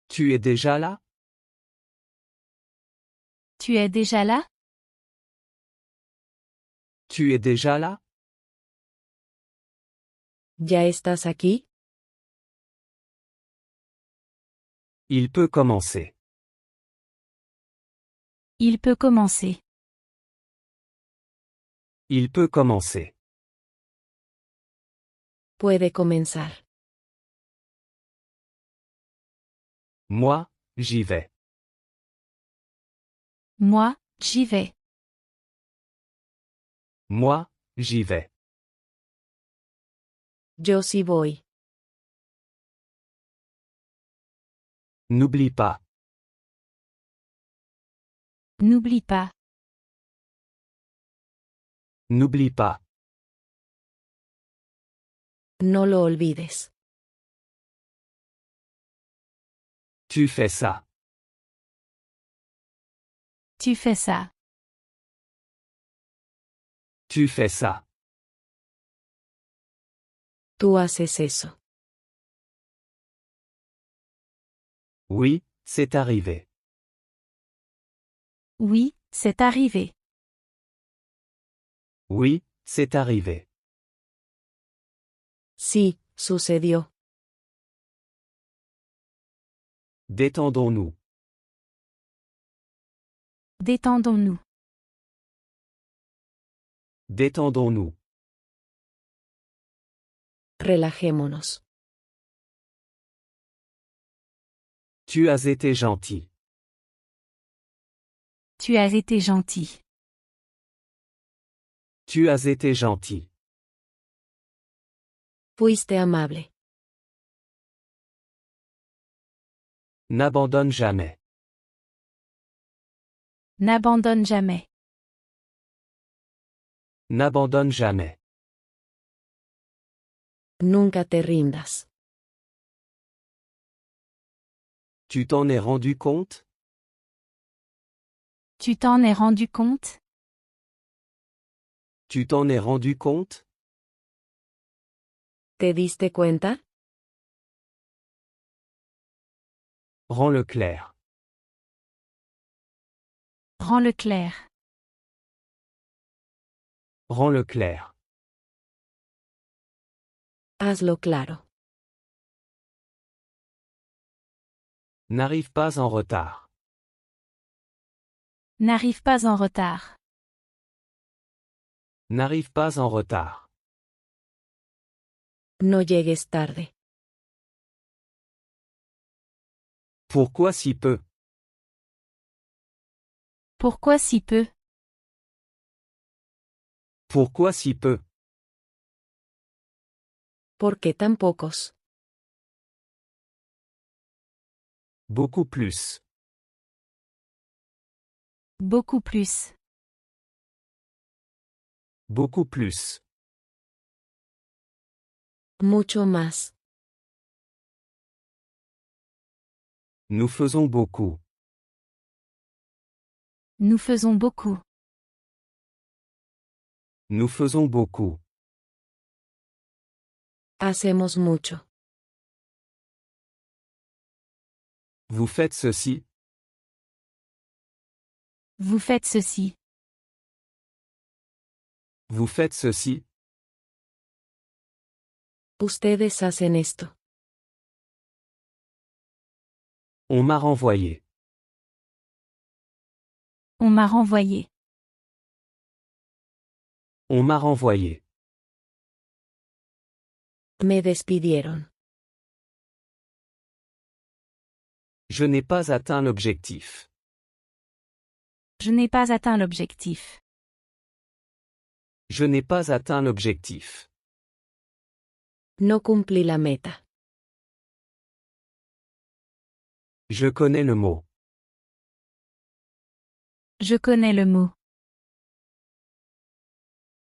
Tu es déjà là? Tu es déjà là? Tu es déjà là? ¿Ya estás aquí? Il peut commencer. Il peut commencer. Il peut commencer. Puede comenzar. Moi, j'y vais. Moi, j'y vais. Moi, j'y vais. Yo sí voy. N'oublie pas. N'oublie pas. N'oublie pas. No lo olvides. Tu fais ça. Tu fais ça. Tu fais ça. Tú haces eso. Oui, c'est arrivé. Oui, c'est arrivé. Oui, c'est arrivé. Sí, sucedió. Détendons-nous. Détendons-nous. Détendons-nous. Relajémonos. Tu as été gentil. Tu as été gentil. Tu as été gentil. Fuiste amable. N'abandonne jamais. N'abandonne jamais. N'abandonne jamais. Nunca te rindas. Tu t'en es rendu compte? Tu t'en es rendu compte? Tu t'en es rendu compte? ¿Te diste cuenta? Rends-le clair. Rends-le clair. Rends-le clair. Hazlo claro. N'arrive pas en retard. N'arrive pas en retard. N'arrive pas en retard. No llegues tarde. Pourquoi si peu? Pourquoi si peu? Pourquoi si peu? ¿Por qué tan pocos? Beaucoup plus. Beaucoup plus. Beaucoup plus. Mucho más. Nous faisons beaucoup. Nous faisons beaucoup. Nous faisons beaucoup. Hacemos mucho. Vous faites ceci. Vous faites ceci. Vous faites ceci. Ustedes hacen esto. On m'a renvoyé. On m'a renvoyé. On m'a renvoyé. Me despidieron. Je n'ai pas atteint l'objectif. Je n'ai pas atteint l'objectif. Je n'ai pas atteint l'objectif. No cumplí la meta. Je connais le mot. Je connais le mot.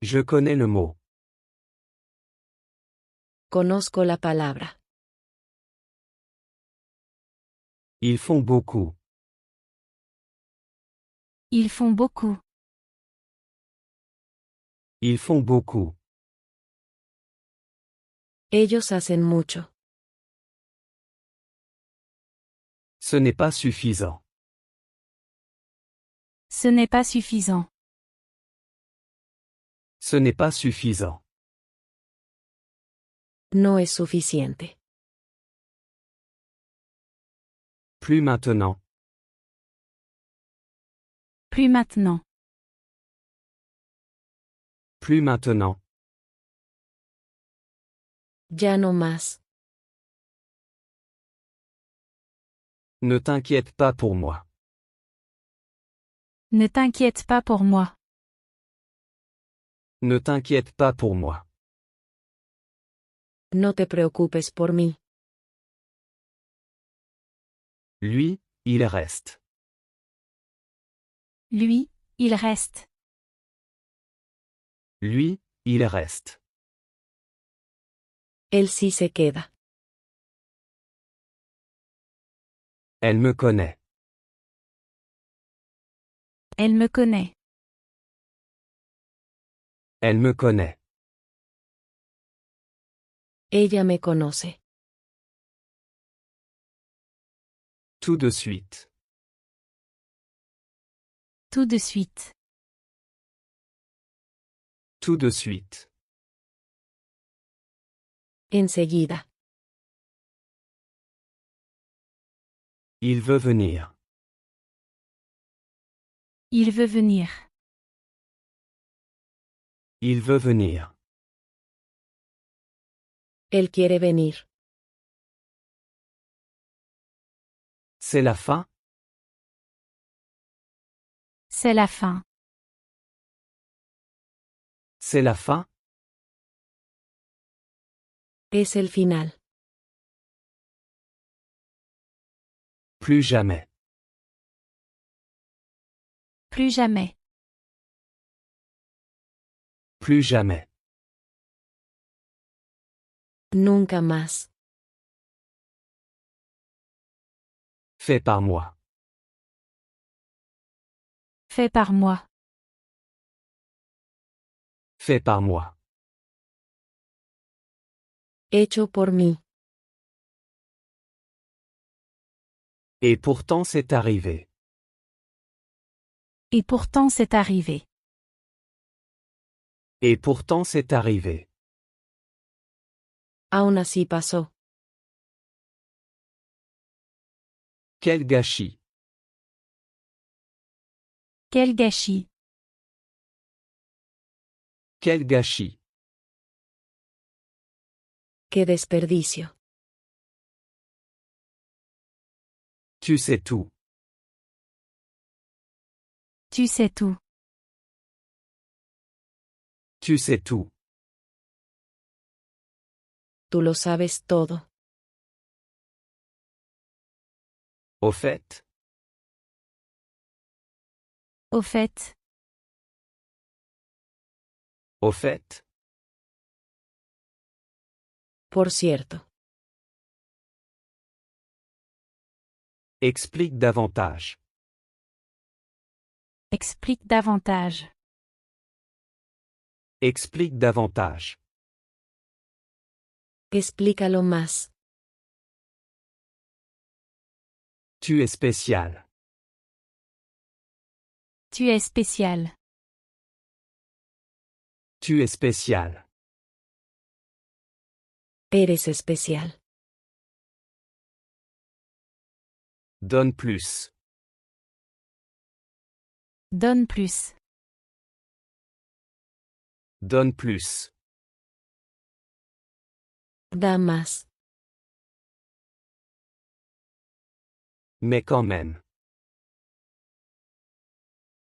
Je connais le mot. Conozco la palabra. Ils font beaucoup. Ils font beaucoup. Ils font beaucoup. Ellos hacen mucho. Ce n'est pas suffisant. Ce n'est pas suffisant. Ce n'est pas suffisant. No es suficiente. Plus maintenant. Plus maintenant. Plus maintenant. Ya no más. Ne t'inquiète pas pour moi. Ne t'inquiète pas pour moi. Ne t'inquiète pas pour moi. No te preocupes por mí. Lui, il reste. Lui, il reste. Lui, il reste. Él sí se queda. Elle me connaît. Elle me connaît. Elle me connaît. Ella me conoce. Tout de suite. Tout de suite. Tout de suite. Enseguida. Il veut venir. Il veut venir. Il veut venir. Él quiere venir. C'est la fin? C'est la fin. C'est la fin? Es el final. Plus jamais. Plus jamais. Plus jamais. Nunca más. Fait par moi. Fait par moi. Fait par moi. Hecho por mí. Et pourtant c'est arrivé. Et pourtant c'est arrivé. Et pourtant c'est arrivé. Aún así pasó. Quel gâchis. Quel gâchis. Quel gâchis. Qué desperdicio. Tu sais tout. Tu sais tout. Tu sais tout. Tú lo sabes todo. Au fait. Au fait. Au fait. Por cierto. Explique davantage. Explique davantage. Explique davantage. Explícalo más. Tu es spécial. Tu es spécial. Tu es spécial. Eres especial. Donne plus. Donne plus. Donne plus. Da más. Mais quand même.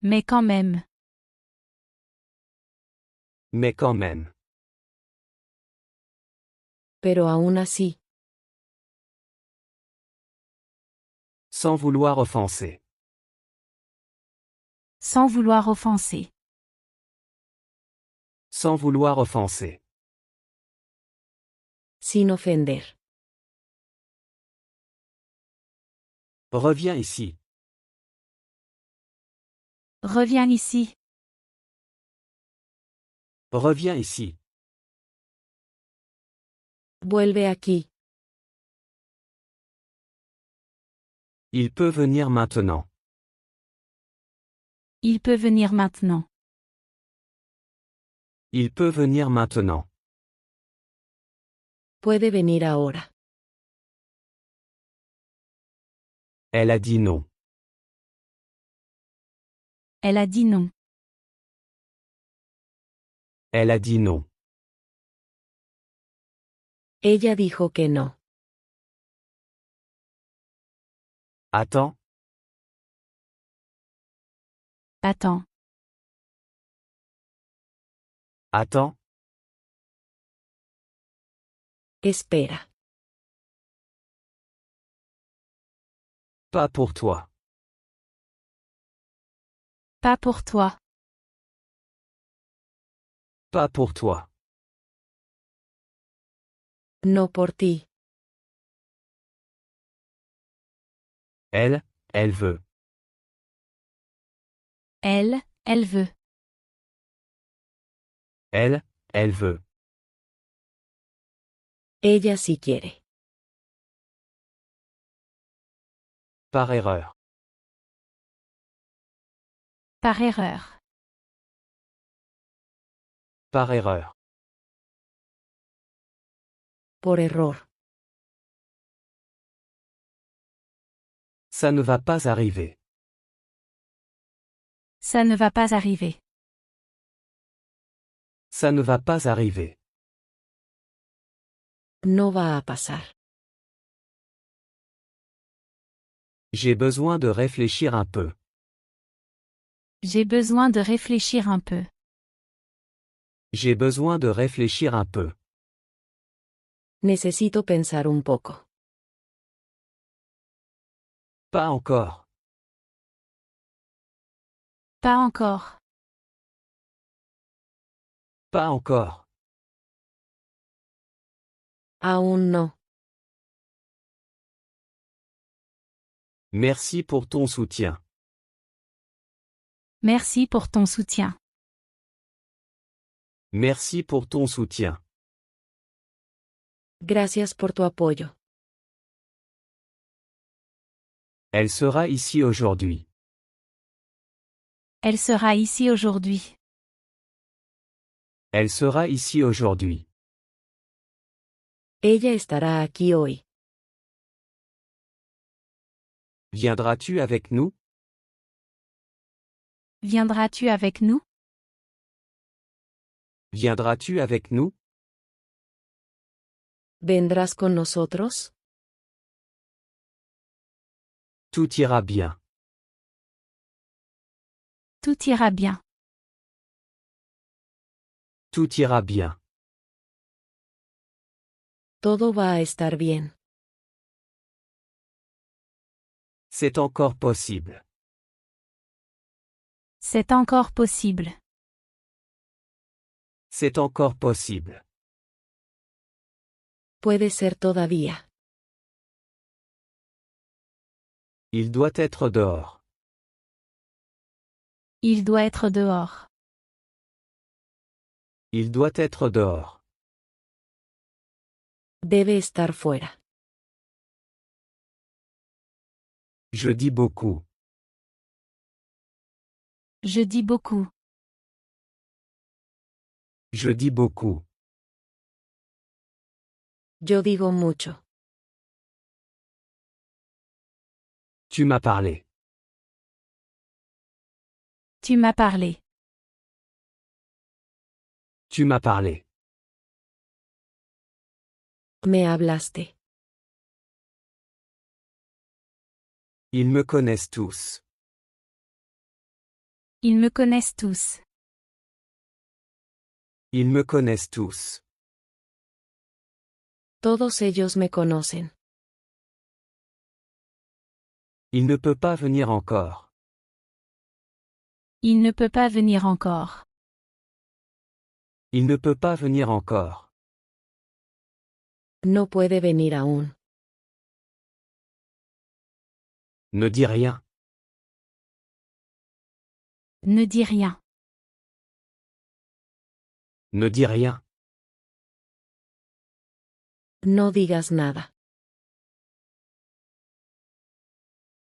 Mais quand même. Mais quand même. Pero aún así. Sans vouloir offenser. Sans vouloir offenser. Sans vouloir offenser. Sin ofender. Reviens ici. Reviens ici. Reviens ici. Vuelve aquí. Il peut venir maintenant. Il peut venir maintenant. Il peut venir maintenant. Puede venir ahora. Elle a dit non. Elle a dit non. Elle a dit non. Ella dijo que no. Attends, Attends. attends, Espera. pas pour toi. Pas pour toi. Pas pour toi. No por ti. Elle veut. Elle veut. Elle veut. Ella sí quiere. Par erreur. Par erreur. Par erreur. Por error. Ça ne va pas arriver. Ça ne va pas arriver. Ça ne va pas arriver. No va a pasar. J'ai besoin de réfléchir un peu. J'ai besoin de réfléchir un peu. J'ai besoin de réfléchir un peu. Necesito pensar un poco. Pas encore. Pas encore. Pas encore. Aún no. Merci pour ton soutien. Merci pour ton soutien. Merci pour ton soutien. Gracias por tu apoyo. Elle sera ici aujourd'hui. Elle sera ici aujourd'hui. Elle sera ici aujourd'hui. Ella estará aquí hoy. Viendras-tu avec nous? Viendras-tu avec nous? Viendras-tu avec nous? ¿Vendrás con nosotros? Tout ira bien. Tout ira bien. Tout ira bien. Todo va a estar bien. C'est encore possible. C'est encore possible. C'est encore possible. Puede ser todavía. Il doit être dehors. Il doit être dehors. Il doit être dehors. Debe estar fuera. Je dis beaucoup. Je dis beaucoup. Je dis beaucoup. Yo digo mucho. Tu m'as parlé. Tu m'as parlé. Tu m'as parlé. Me hablaste. Ils me connaissent tous. Ils me connaissent tous. Ils me connaissent tous. Todos ellos me conocen. Il ne peut pas venir encore. Il ne peut pas venir encore. Il ne peut pas venir encore. No puede venir aún. Ne dis rien. Ne dis rien. Ne dis rien. No digas nada.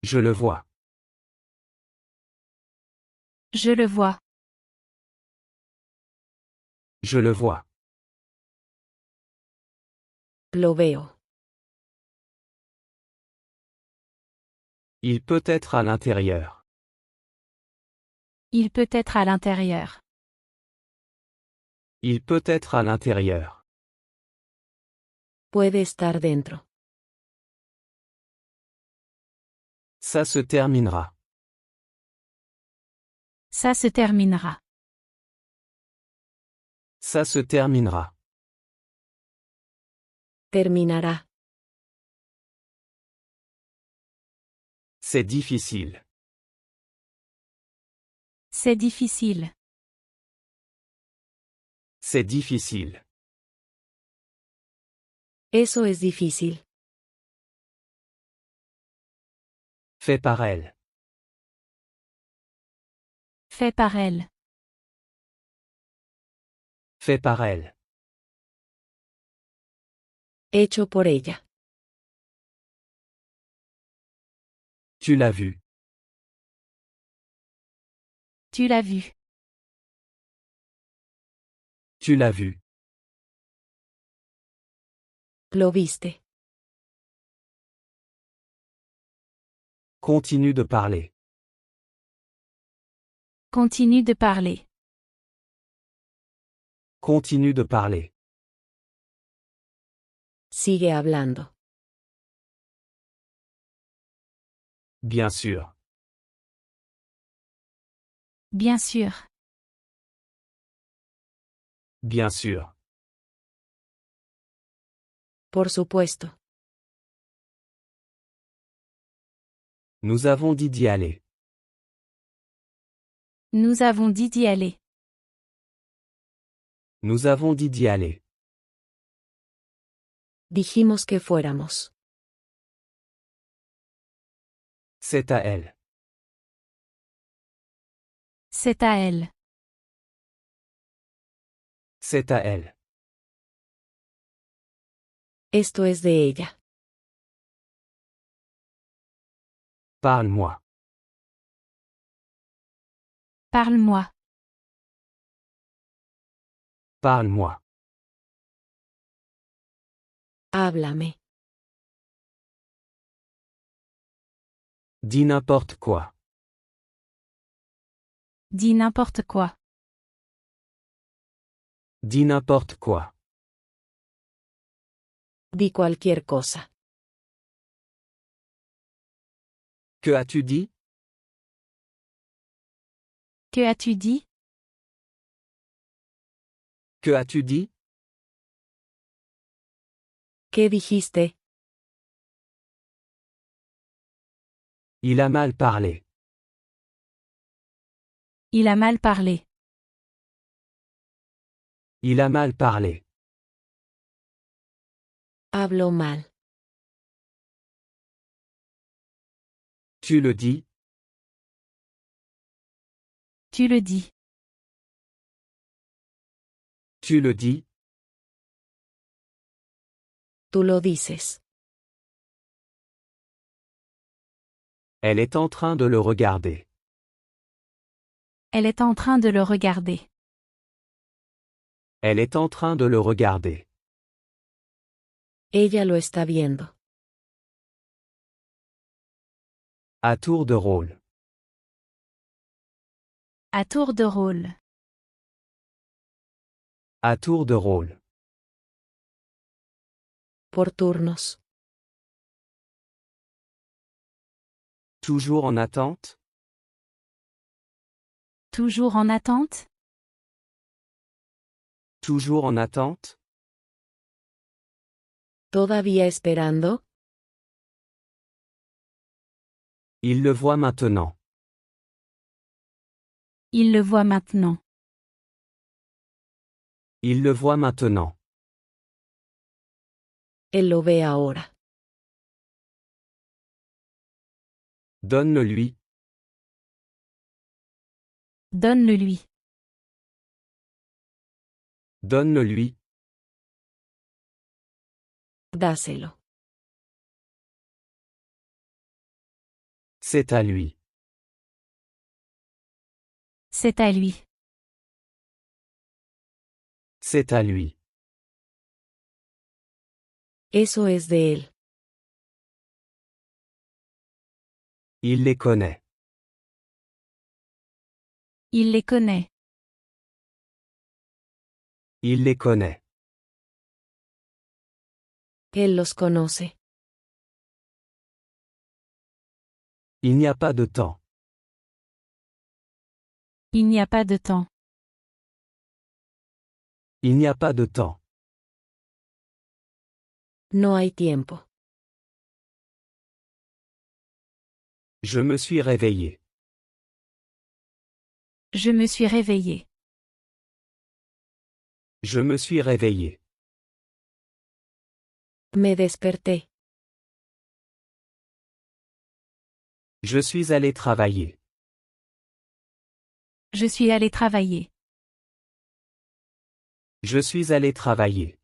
Je le vois. Je le vois. Je le vois. Lo veo. Il peut être à l'intérieur. Il peut être à l'intérieur. Il peut être à l'intérieur. Puede estar dentro. Ça se terminera. Ça se terminera. Ça se terminera. Terminará. C'est difficile. C'est difficile. C'est difficile. Eso es difícil. Fait par elle. Fait par elle. Fait par elle. Hecho por ella. Tu l'as vu. Tu l'as vu. Tu l'as vu. Lo viste. Continue de parler. Continue de parler. Continue de parler. Sigue hablando. Bien sûr. Bien sûr. Bien sûr. Por supuesto. Nous avons dit d'y aller. Nous avons dit d'y aller. Nous avons dit d'y aller. Dijimos que fuéramos. C'est à elle. C'est à elle. C'est à elle. Esto es de ella. Parle-moi. Parle-moi. Parle-moi. Háblame. Dis n'importe quoi. Dis n'importe quoi. Dis n'importe quoi. Di cualquier cosa. Que as-tu dit? Que as-tu dit? Que as-tu dit? ¿Qué dijiste? Il a mal parlé. Il a mal parlé. Il a mal parlé. Hablo mal. Tu le dis? Tu le dis. Tu le dis? Tú lo dices. Elle est en train de le regarder. Elle est en train de le regarder. Elle est en train de le regarder. Ella lo está viendo. À tour de rôle. À tour de rôle. À tour de rôle. Por turnos. Toujours en attente? Toujours en attente? Toujours en attente? ¿Todavía esperando? Il le voit maintenant. Il le voit maintenant. Il le voit maintenant. Él lo ve ahora. Donne-le lui. Donne-le lui. Donne-le lui. Dáselo. C'est à lui. C'est à lui. C'est à lui. Eso es de él. Il les connaît. Il les connaît. Il les connaît. Él los conoce. Il n'y a pas de temps. Il n'y a pas de temps. Il n'y a pas de temps. No hay tiempo. Je me suis réveillé. Je me suis réveillé. Je me suis réveillé. Me desperté. Je suis allé travailler. Je suis allé travailler. Je suis allé travailler.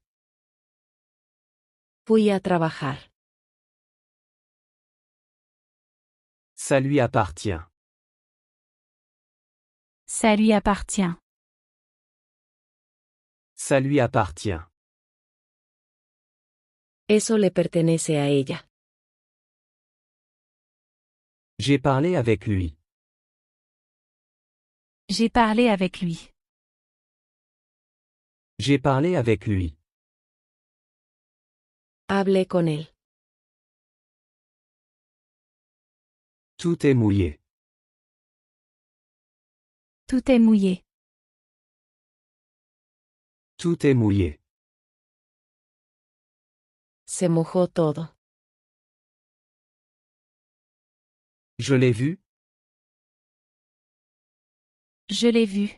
Fui a trabajar. Ça lui appartient. Ça lui appartient. Ça lui appartient. Eso le pertenece a ella. J'ai parlé avec lui. J'ai parlé avec lui. J'ai parlé avec lui. Hablé con él. Tout est mouillé. Tout est mouillé. Tout est mouillé. Se mojó todo. Je l'ai vu. Je l'ai vu.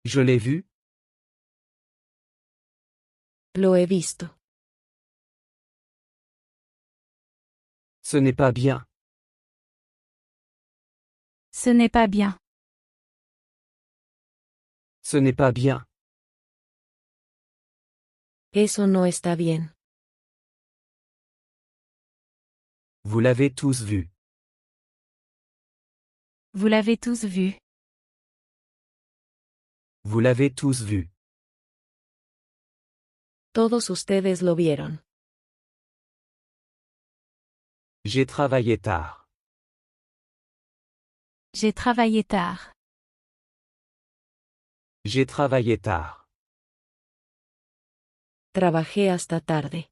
Je l'ai vu. Lo he visto. Ce n'est pas bien. Ce n'est pas bien. Ce n'est pas bien. Eso no está bien. Vous l'avez tous vu. Vous l'avez tous vu. Vous l'avez tous vu. Todos ustedes lo vieron. J'ai travaillé tard. J'ai travaillé tard. J'ai travaillé tard. Trabajé hasta tarde.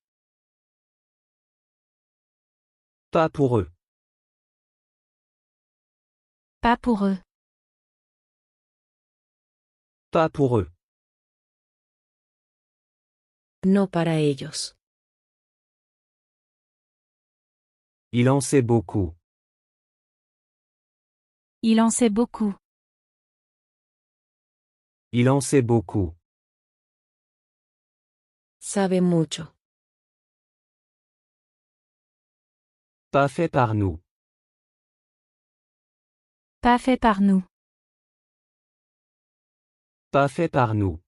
Pas pour eux. Pas pour eux. Pas pour eux. No para ellos. Il en sait beaucoup. Il en sait beaucoup. Il en sait beaucoup. Sabe mucho. Pas fait par nous. Pas fait par nous. Pas fait par nous.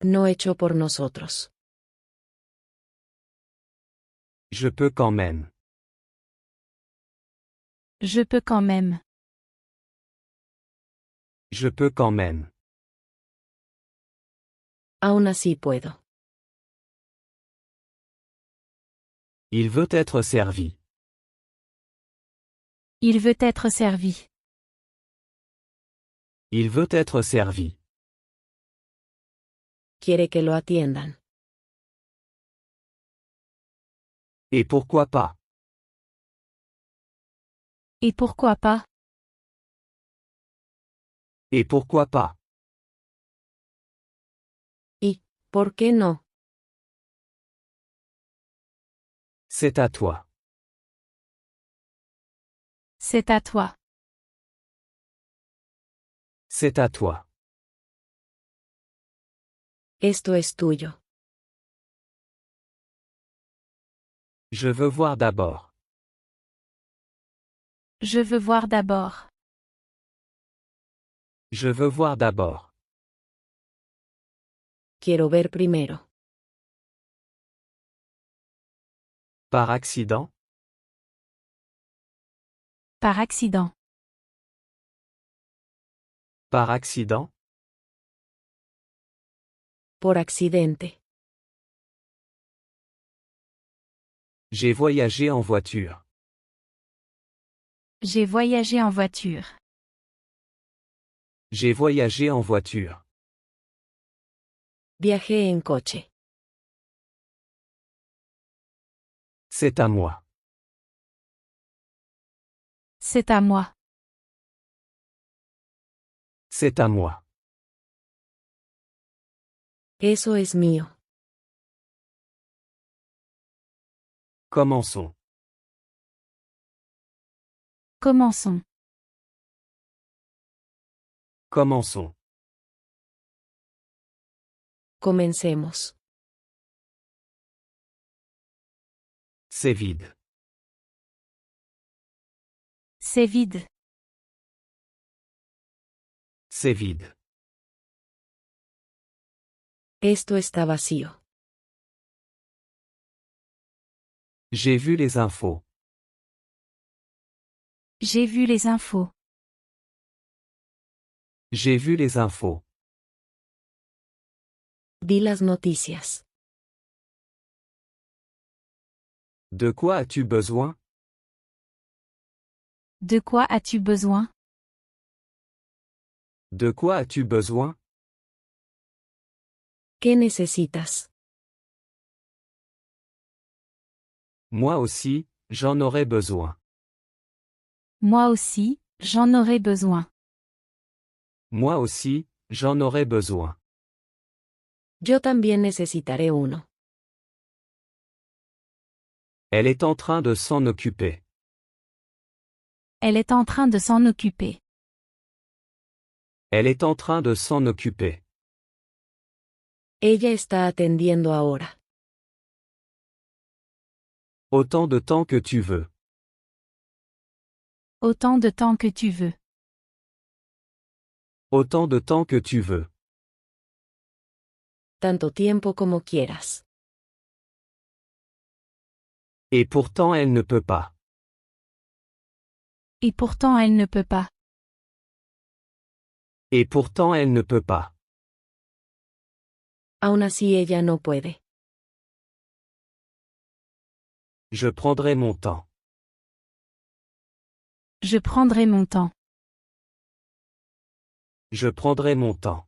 No hecho por nosotros. Je peux quand même. Je peux quand même. Je peux quand même. Aún así puedo. Il veut être servi. Il veut être servi. Il veut être servi. Quiere que lo atiendan. Et pourquoi pas? Et pourquoi pas? Et pourquoi pas? ¿Y por qué no? C'est à toi. C'est à toi. C'est à toi. Esto es tuyo. Je veux voir d'abord. Je veux voir d'abord. Je veux voir d'abord. Quiero ver primero. Par accident? Par accident. Par accident? Por accidente. J'ai voyagé en voiture. J'ai voyagé en voiture. J'ai voyagé en voiture. Viajé en coche. C'est à moi. C'est à moi. C'est à moi. Eso es mío. Commençons. Commençons. Commençons. Comencemos. C'est vide. C'est vide. C'est vide. Esto está vacío. J'ai vu les infos. J'ai vu les infos. J'ai vu les infos. Vi las noticias. De quoi as-tu besoin? De quoi as-tu besoin? De quoi as-tu besoin? ¿Qué necesitas? Moi aussi, j'en aurais besoin. Moi aussi, j'en aurais besoin. Moi aussi, j'en aurais besoin. Yo también necesitaré uno. Elle est en train de s'en occuper. Elle est en train de s'en occuper. Elle est en train de s'en occuper. Ella está atendiendo ahora. Autant de temps que tu veux. Autant de temps que tu veux. Autant de temps que tu veux. Tanto tiempo como quieras. Et pourtant elle ne peut pas. Et pourtant elle ne peut pas. Et pourtant elle ne peut pas. Aún así ella no puede. Je prendrai mon temps. Je prendrai mon temps. Je prendrai mon temps.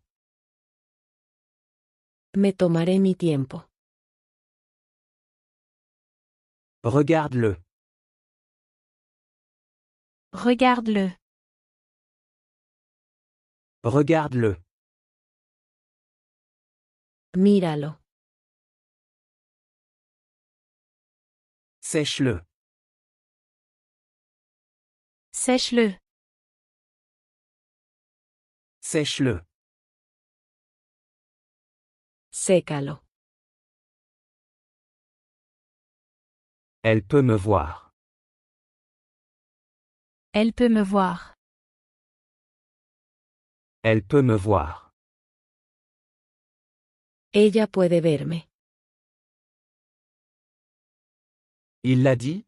Me tomaré mi tiempo. Regarde-le. Regarde-le. Regarde-le. Míralo. Sèche-le. Sèche-le. Sèche-le. Sécalo. Elle peut me voir. Elle peut me voir. Elle peut me voir. Ella puede verme. Il l'a dit?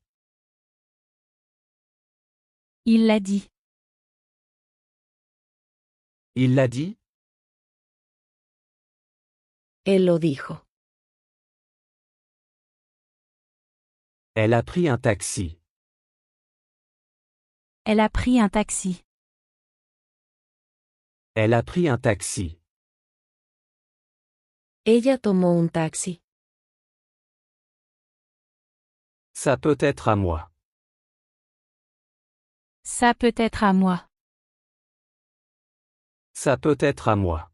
Il l'a dit. Il l'a dit? Él lo dijo. Elle a pris un taxi. Elle a pris un taxi. Elle a pris un taxi. Ella tomó un taxi. Ça peut être à moi. Ça peut être à moi. Ça peut être à moi.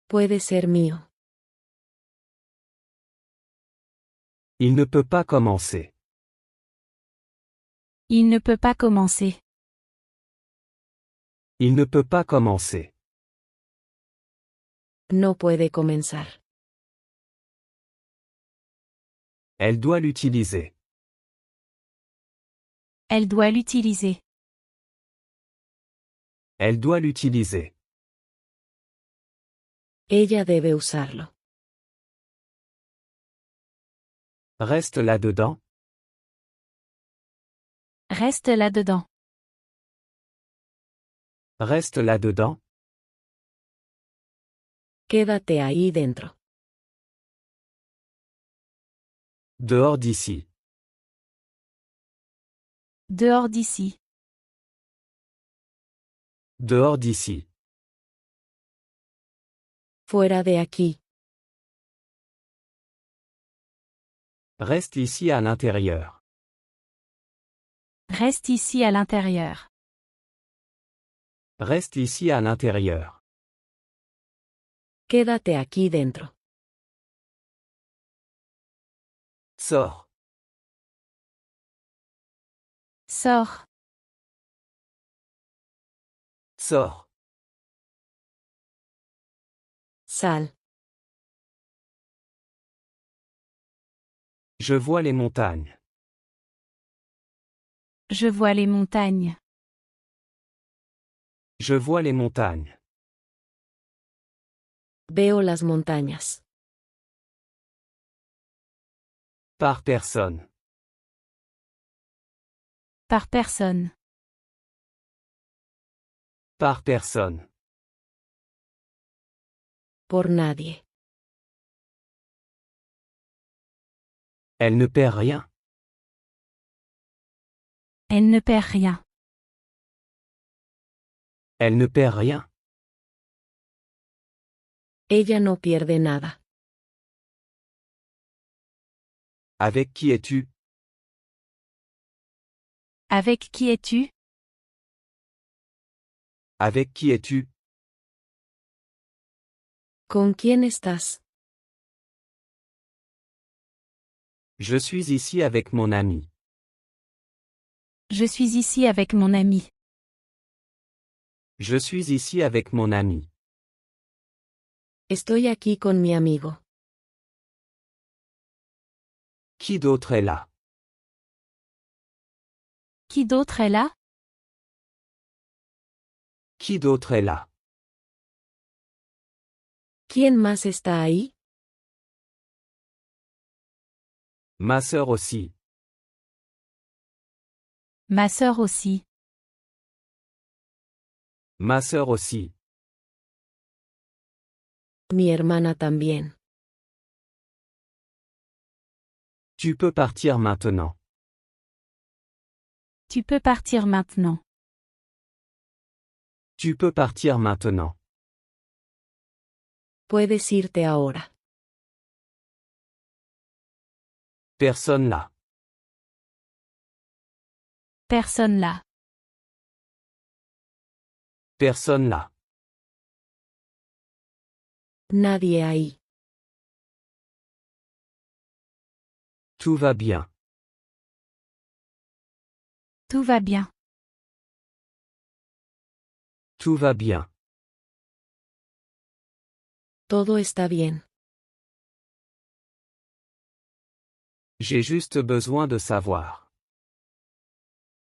Puede ser mío. Il ne peut pas commencer. Il ne peut pas commencer. Il ne peut pas commencer. No puede comenzar. Elle doit l'utiliser. Elle doit l'utiliser. Elle doit l'utiliser. Ella debe usarlo. Reste là-dedans. Reste là-dedans. Reste là-dedans. Quédate ahí dentro. Dehors d'ici. Dehors d'ici. Dehors d'ici. Fuera de aquí. Reste ici à l'intérieur. Reste ici à l'intérieur. Reste ici à l'intérieur. Quédate aquí dentro. Sors. Sors. Sors. Sal. Je vois les montagnes. Je vois les montagnes. Je vois les montagnes. Veo las montañas. Par personne. Par personne. Par personne. Por nadie. Elle ne perd rien. Elle ne perd rien. Elle ne perd rien. Ella no pierde nada. Avec qui es-tu? Avec qui es-tu? Avec qui es-tu? ¿Con quién estás? Je suis ici avec mon ami. Je suis ici avec mon ami. Je suis ici avec mon ami. Estoy aquí con mi amigo. Qui d'autre est là? Qui d'autre est là? Qui d'autre est là? ¿Quién más está ahí? Ma sœur aussi. Ma sœur aussi. Ma sœur aussi. Mi hermana también. Tu peux partir maintenant. Tu peux partir maintenant. Tu peux partir maintenant. Puedes irte ahora. Personne là. Personne là. Personne là. Nadie ahí. Tout va bien. Tout va bien. Tout va bien. Todo está bien. J'ai juste besoin de savoir.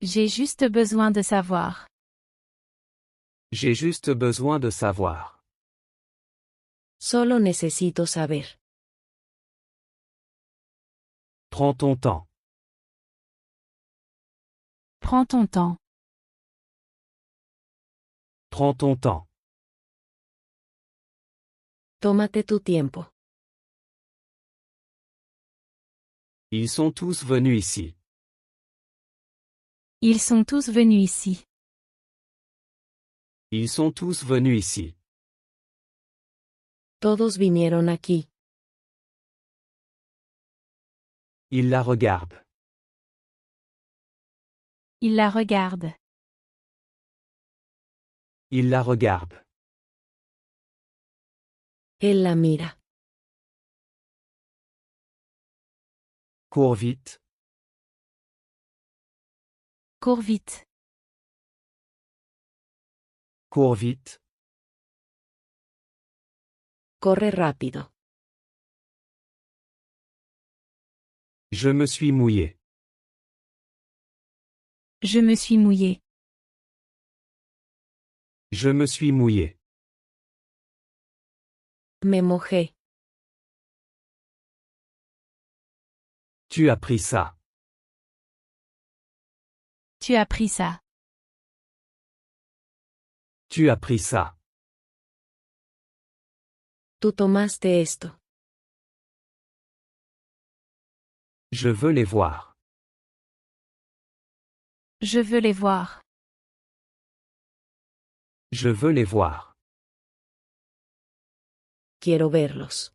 J'ai juste besoin de savoir. J'ai juste besoin de savoir. Solo necesito saber. Prends ton temps. Prends ton temps. Prends ton temps. Tómate tu tiempo. Ils sont tous venus ici. Ils sont tous venus ici. Ils sont tous venus ici. Todos vinieron aquí. Il la regarde. Il la regarde. Il la regarde. Él la mira. Cours vite. Cours vite. Cours vite. Corre rápido. Je me suis mouillé. Je me suis mouillé. Je me suis mouillé. Me mojé. Tu as pris ça. Tu as pris ça. Tu as pris ça. Tú tomaste esto. Je veux les voir. Je veux les voir. Je veux les voir. Quiero verlos.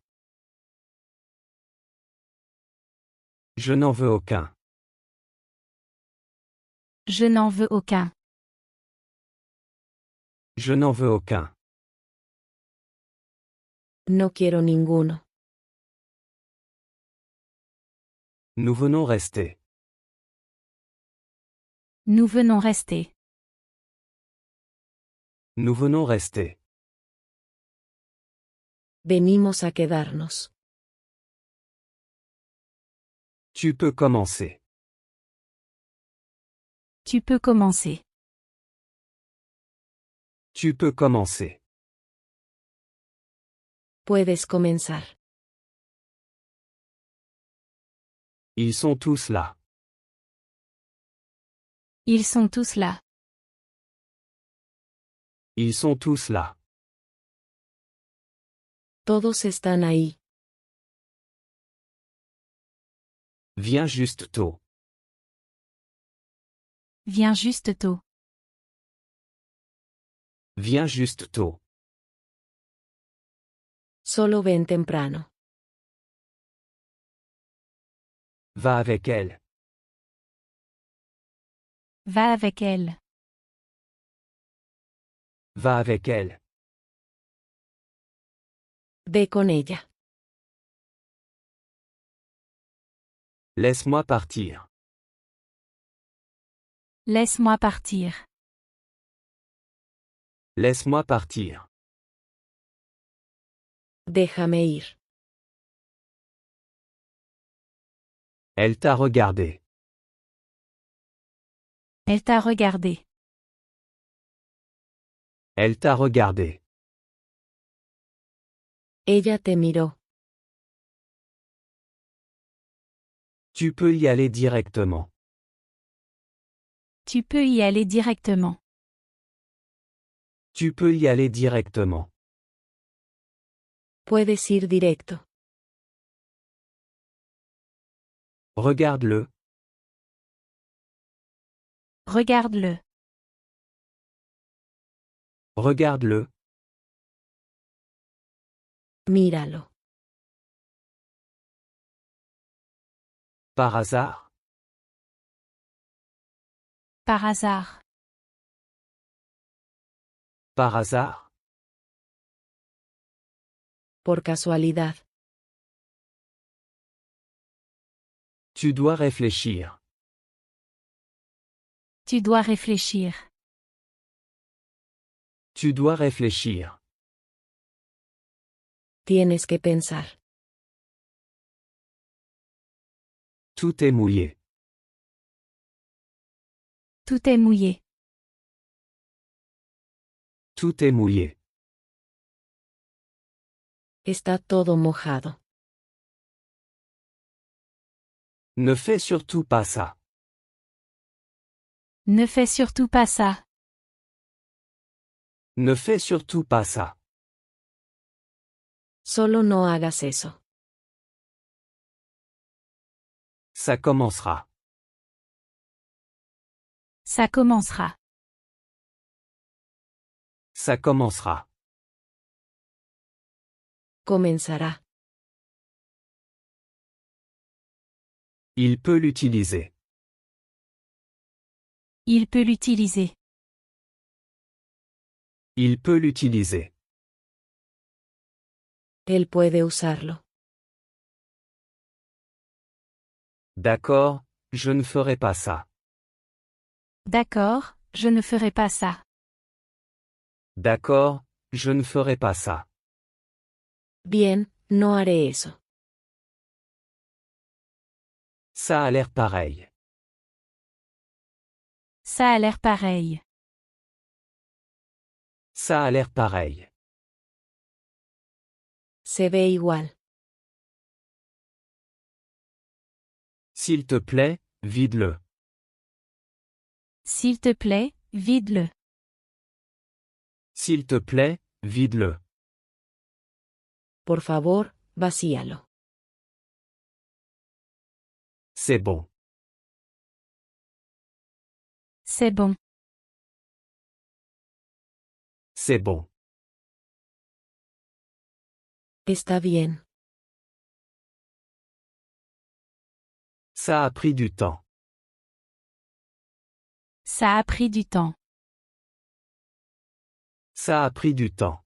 Je n'en veux aucun. Je n'en veux aucun. Je n'en veux aucun. No quiero ninguno. Nous venons rester. Nous venons rester. Nous venons rester. Venimos a quedarnos. Tu peux commencer. Tu peux commencer. Tu peux commencer. Puedes comenzar. Ils sont tous là. Ils sont tous là. Ils sont tous là. Todos están ahí. Viens juste tôt. Viens juste tôt. Viens juste tôt. Solo ven temprano. Va avec elle. Va avec elle. Va avec elle. Ve con ella. Laisse-moi partir. Laisse-moi partir. Laisse-moi partir. Déjame ir. Elle t'a regardé. Elle t'a regardé. Elle t'a regardé. Ella te miró. Tu peux y aller directement. Tu peux y aller directement. Tu peux y aller directement. Puedes ir directo. Regarde-le. Regarde-le. Regarde-le. Míralo. Par hasard. Par hasard. Par hasard. Por casualidad. Tu dois réfléchir. Tu dois réfléchir. Tu dois réfléchir. Tienes que pensar. Tout est mouillé. Tout est mouillé. Tout est mouillé. Está todo mojado. Ne fais surtout pas ça. Ne fais surtout pas ça. Ne fais surtout pas ça. Solo no hagas eso. Ça commencera. Ça commencera. Ça commencera. Comenzará. Il peut l'utiliser. Il peut l'utiliser. Il peut l'utiliser. Él puede usarlo. D'accord, je ne ferai pas ça. D'accord, je ne ferai pas ça. D'accord, je ne ferai pas ça. Bien, no haré eso. Ça a l'air pareil. Ça a l'air pareil. Ça a l'air pareil. Se ve igual. S'il te plaît, vide-le. S'il te plaît, vide-le. S'il te plaît, vide-le. Por favor, vacíalo. C'est bon. C'est bon. C'est bon. Está bien. Ça a pris du temps. Ça a pris du temps. Ça a pris du temps.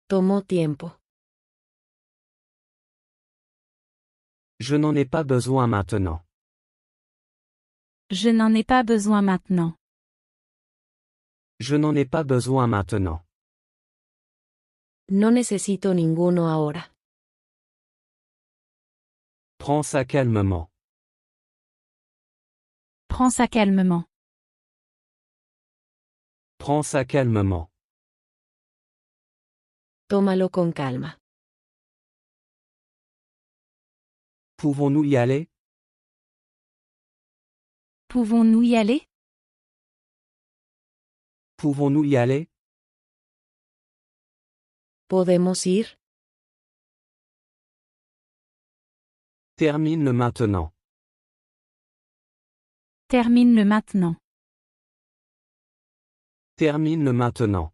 Tomó tiempo. Je n'en ai pas besoin maintenant. Je n'en ai pas besoin maintenant. Je n'en ai pas besoin maintenant. No necesito ninguno ahora. Prends ça calmement. Prends ça calmement. Prends ça calmement. Tómalo con calma. Pouvons-nous y aller? Pouvons-nous y aller? Pouvons-nous y aller? ¿Podemos ir? Termine-le maintenant. Termine-le maintenant. Termine-le maintenant.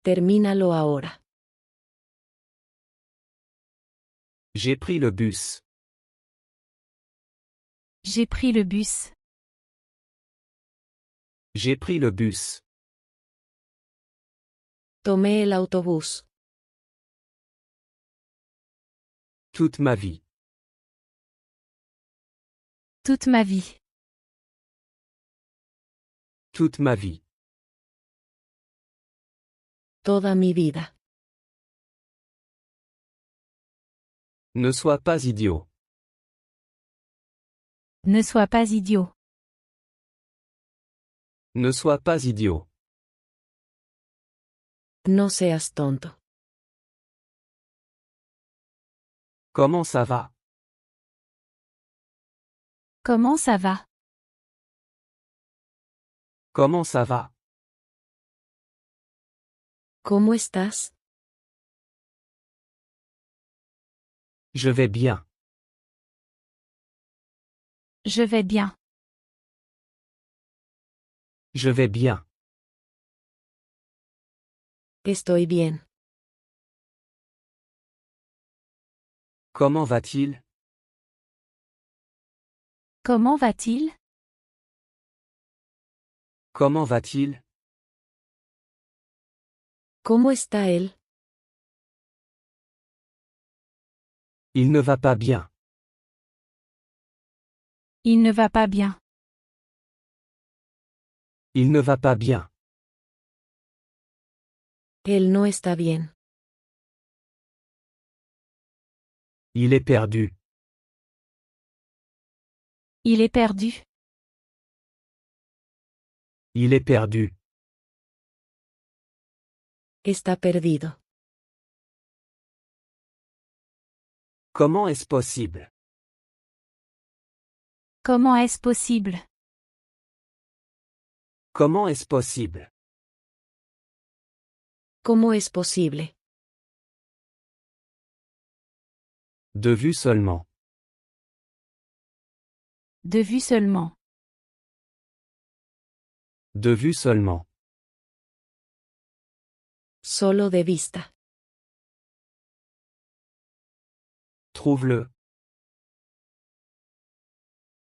Termínalo ahora. J'ai pris le bus. J'ai pris le bus. J'ai pris le bus. Tomé el autobús. Toute ma vie. Toute ma vie. Toute ma vie. Toda mi vida. Ne sois pas idiot. Ne sois pas idiot. Ne sois pas idiot. No seas tonto. Comment ça va? Comment ça va? Comment ça va? ¿Cómo estás? Je vais bien. Je vais bien. Je vais bien. Estoy bien. Comment va-t-il? Comment va-t-il? Comment va-t-il? ¿Cómo está él? Il ne va pas bien. Il ne va pas bien. Il ne va pas bien. Él no está bien. Il est perdu. Il est perdu. Il est perdu. Está perdido. Comment est-ce possible? Comment est-ce possible? Comment est-ce possible? ¿Cómo es posible? De vue seulement. De vue seulement. De vue seulement. Solo de vista. Trouve-le.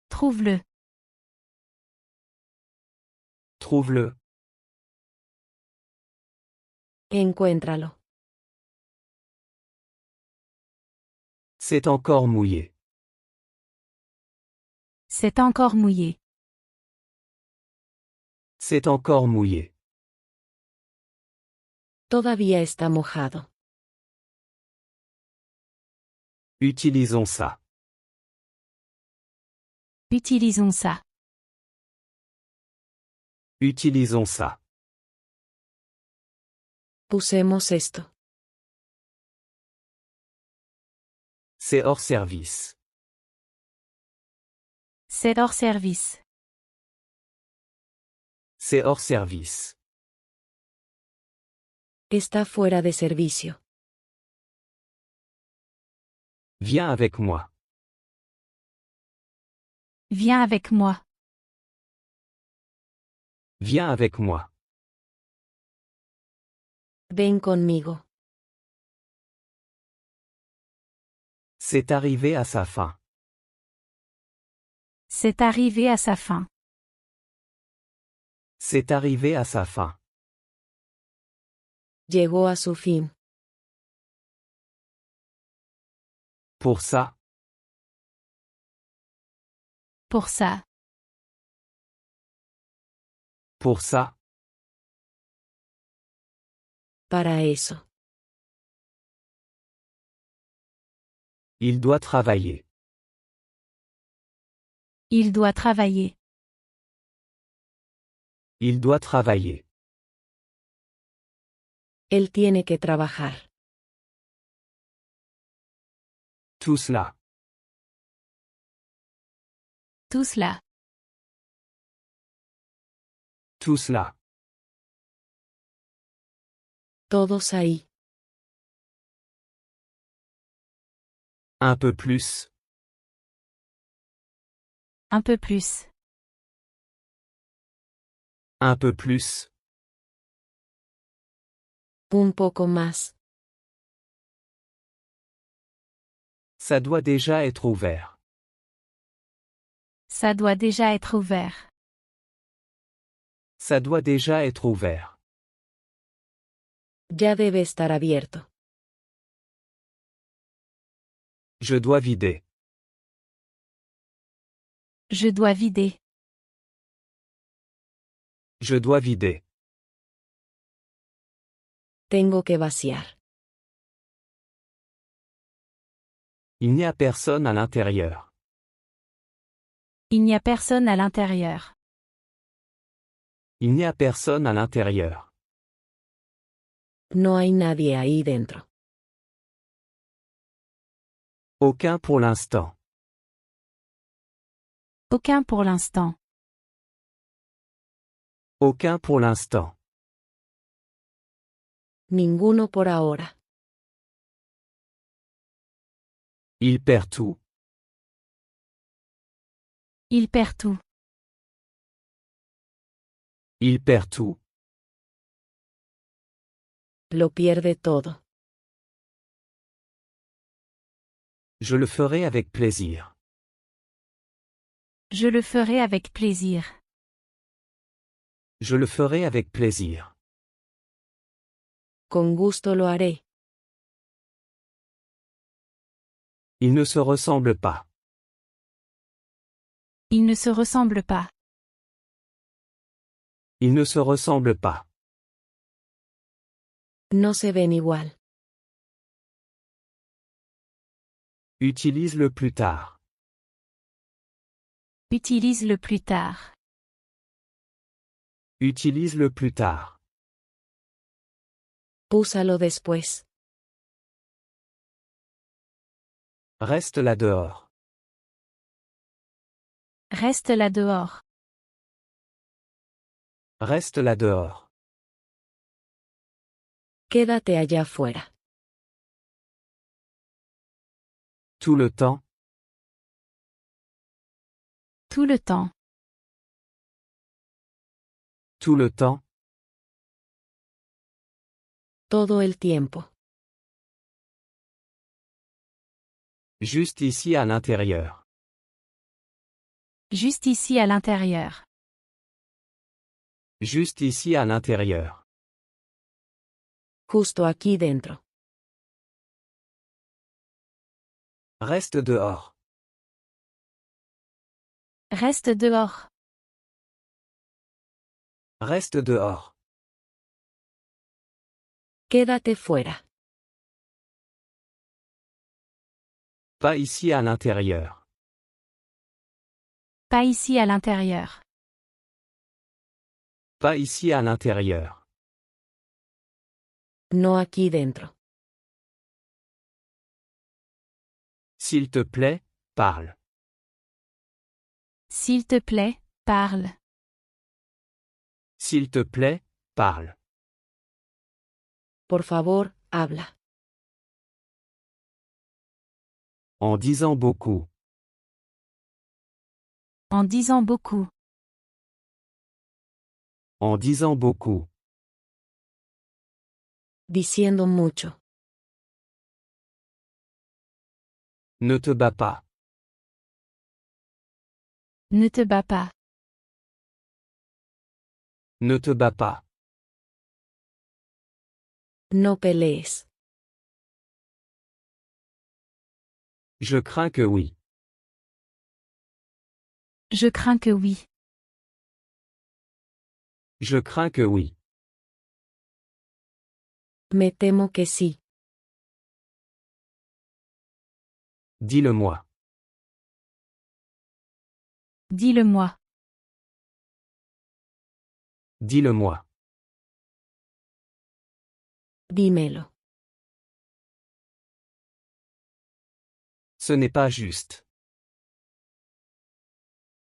Trouve-le. Trouve-le. Encuéntralo. C'est encore mouillé. C'est encore mouillé. C'est encore mouillé. Todavía está mojado. Utilisons ça. Utilisons ça. Utilisons ça. Usemos esto. C'est hors service. C'est hors service. C'est hors service. Está fuera de servicio. Viens avec moi. Viens avec moi. Viens avec moi. Ven conmigo. C'est arrivé à sa fin. C'est arrivé à sa fin. C'est arrivé à sa fin. Llegó a su fin. Pour ça, Pour ça. pour ça, Para eso. il doit travailler. Il doit travailler. Il doit travailler. Él tiene que trabajar. Tout cela. Tout cela. Tout cela. Todos ahí. Un peu plus. Un peu plus. Un peu plus. Un poco más. Ça doit déjà être ouvert. Ça doit déjà être ouvert. Ça doit déjà être ouvert. Ya debe estar abierto. Je dois vider. Je dois vider. Je dois vider. Tengo que vaciar. Il n'y a personne à l'intérieur. Il n'y a personne à l'intérieur. Il n'y a personne à l'intérieur. No hay nadie ahí dentro. Aucun pour l'instant. Aucun pour l'instant. Aucun pour l'instant. Ninguno por ahora. Il perd tout. Il perd tout. Il perd tout. Lo pierde todo. Je le ferai avec plaisir. Je le ferai avec plaisir. Je le ferai avec plaisir. Con gusto lo haré. Ils ne se ressemblent pas. Ils ne se ressemblent pas. Ils ne se ressemblent pas. No se ven igual. Utilise-le plus tard. Utilise-le plus tard. Utilise-le plus tard. Úsalo después. Reste là dehors. Reste là dehors. Reste là dehors. Quédate allá afuera. Tout le temps. Tout le temps. Tout le temps. Todo el tiempo. Juste ici à l'intérieur. Juste ici à l'intérieur. Juste ici à l'intérieur. Justo aquí dentro. Reste dehors. Reste dehors. Reste dehors. Quédate fuera. Pas ici à l'intérieur. Pas ici à l'intérieur. Pas ici à l'intérieur. No aquí dentro. S'il te plaît, parle. S'il te plaît, parle. S'il te plaît, parle. Por favor, habla. En disant beaucoup. En disant beaucoup. En disant beaucoup. Diciendo mucho. Ne te bats pas. Ne te bats pas. Ne te bats pas. No pelees. Je crains que oui. Je crains que oui. Je crains que oui. Me temo que sí. Dis-le-moi. Dis-le-moi. Dis-le-moi. Dímelo. Ce n'est pas juste.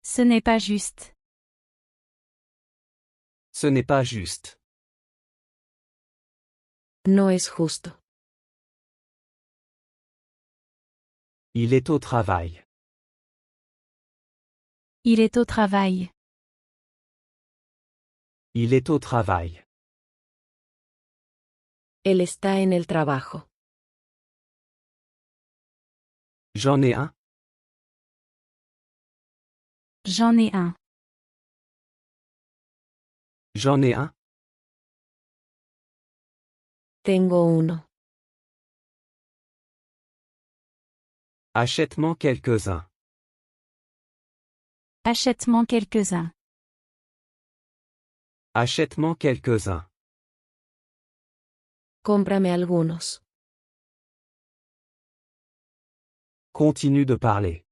Ce n'est pas juste. Ce n'est pas juste. No es justo. Il est au travail. Il est au travail. Il est au travail. Él está en el trabajo. J'en ai un. J'en ai un. J'en ai un. Tengo uno. Achète-m'en quelques-uns. Achète-m'en quelques-uns. Achète-m'en quelques-uns. Cómprame algunos. Continue de parler.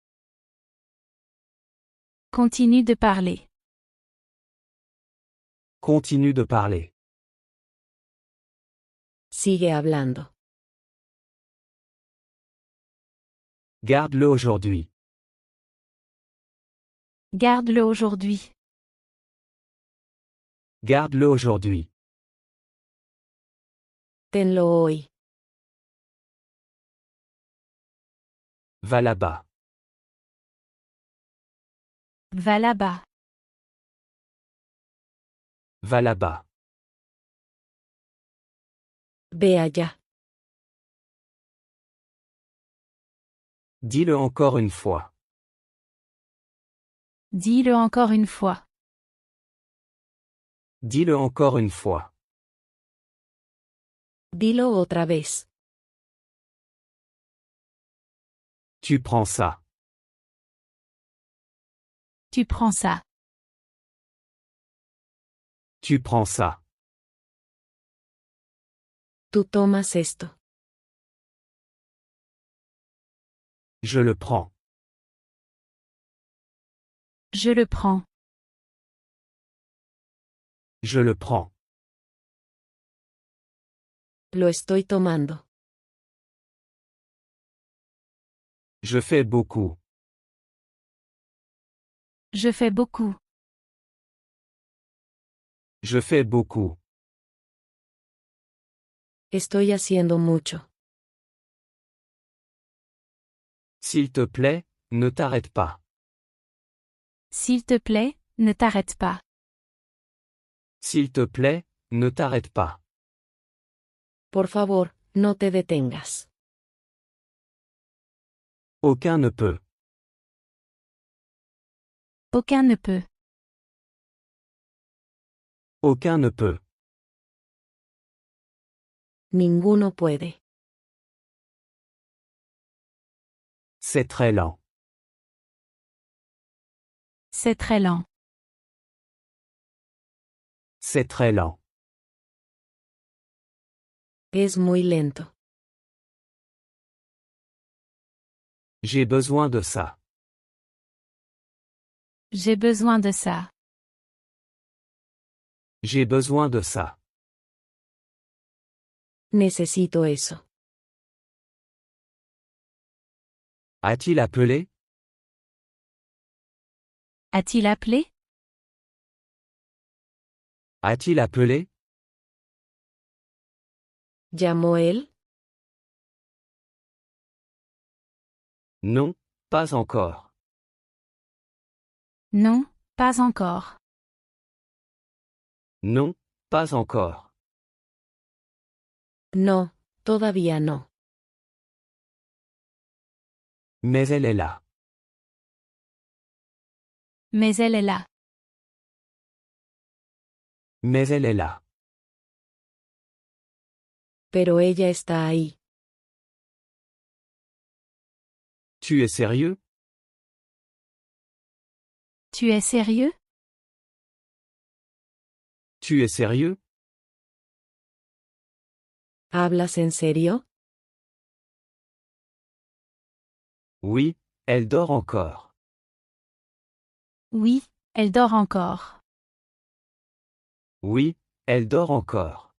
Continue de parler. Continue de parler. Sigue hablando. Garde-le aujourd'hui. Garde-le aujourd'hui. Garde-le aujourd'hui. Tenlo hoy. Va là-bas. Va là-bas. Va là-bas. Ve allá. Dis-le encore une fois. Dis-le encore une fois. Dis-le encore une fois. Dilo otra vez. Tu prends ça. Tu prends ça. Tu prends ça. Tú tomas esto. Je le prends. Je le prends. Je le prends. Lo estoy tomando. Je fais beaucoup. Je fais beaucoup. Je fais beaucoup. Estoy haciendo mucho. S'il te plaît, ne t'arrête pas. S'il te plaît, ne t'arrête pas. S'il te plaît, ne t'arrête pas. Por favor, no te detengas. Aucun ne peut. Aucun ne peut. Aucun ne peut. Ninguno puede. C'est très lent. C'est très lent. C'est très lent. Es muy lento. J'ai besoin de ça. J'ai besoin de ça. J'ai besoin de ça. Necesito eso. A-t-il appelé? A-t-il appelé? A-t-il appelé? ¿Llamó él? Non, pas encore. Non, pas encore. Non, pas encore. No, todavía no. Mais elle est là. Mais elle est là. Mais elle est là. Pero ella está ahí. Tu es sérieux? Tu es sérieux? Tu es sérieux? ¿Hablas en serio? Oui, elle dort encore. Oui, elle dort encore. Oui, elle dort encore.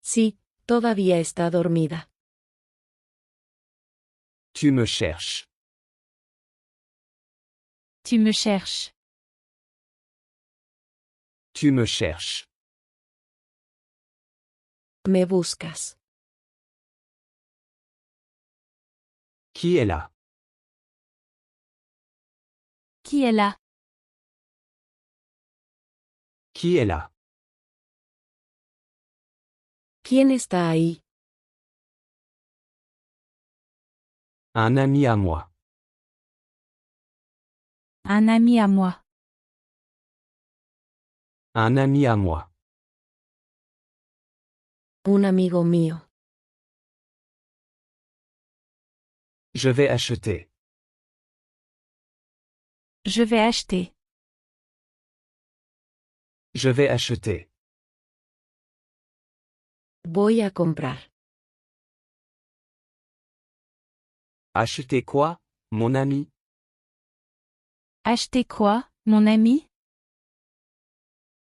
Sí, todavía está dormida. Tu me cherches. Tu me cherches. Tu me cherches. Me buscas. Qui est là? Qui est là? Qui est là? ¿Quién está ahí? Un ami à moi. Un ami à moi. Un ami à moi. Un amigo mío. Je vais acheter. Je vais acheter. Je vais acheter. Voy a comprar. Acheter quoi, mon ami? Acheter quoi, mon ami?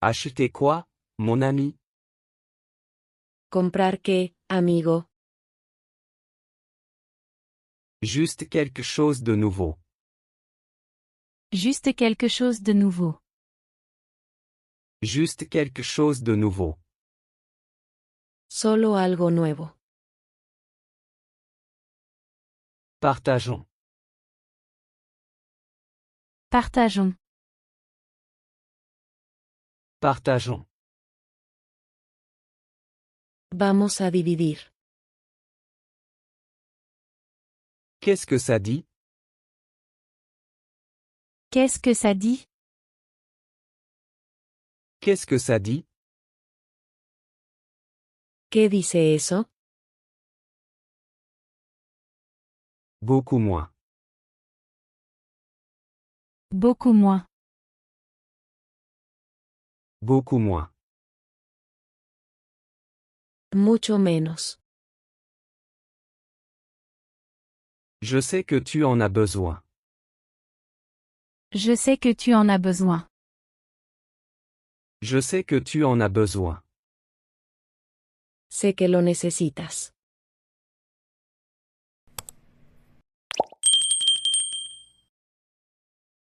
Acheter quoi, mon ami? ¿Comprar qué, amigo? Juste quelque chose de nouveau. Juste quelque chose de nouveau. Juste quelque chose de nouveau. Solo algo nuevo. Partageons. Partageons. Partageons. Vamos a dividir. Qu'est-ce que ça dit? Qu'est-ce que ça dit? Qu'est-ce que ça dit? ¿Qué dice eso? Beaucoup moins. Beaucoup moins. Beaucoup moins. Mucho menos. Je sais que tu en as besoin. Je sais que tu en as besoin. Je sais que tu en as besoin. Sé que lo necesitas.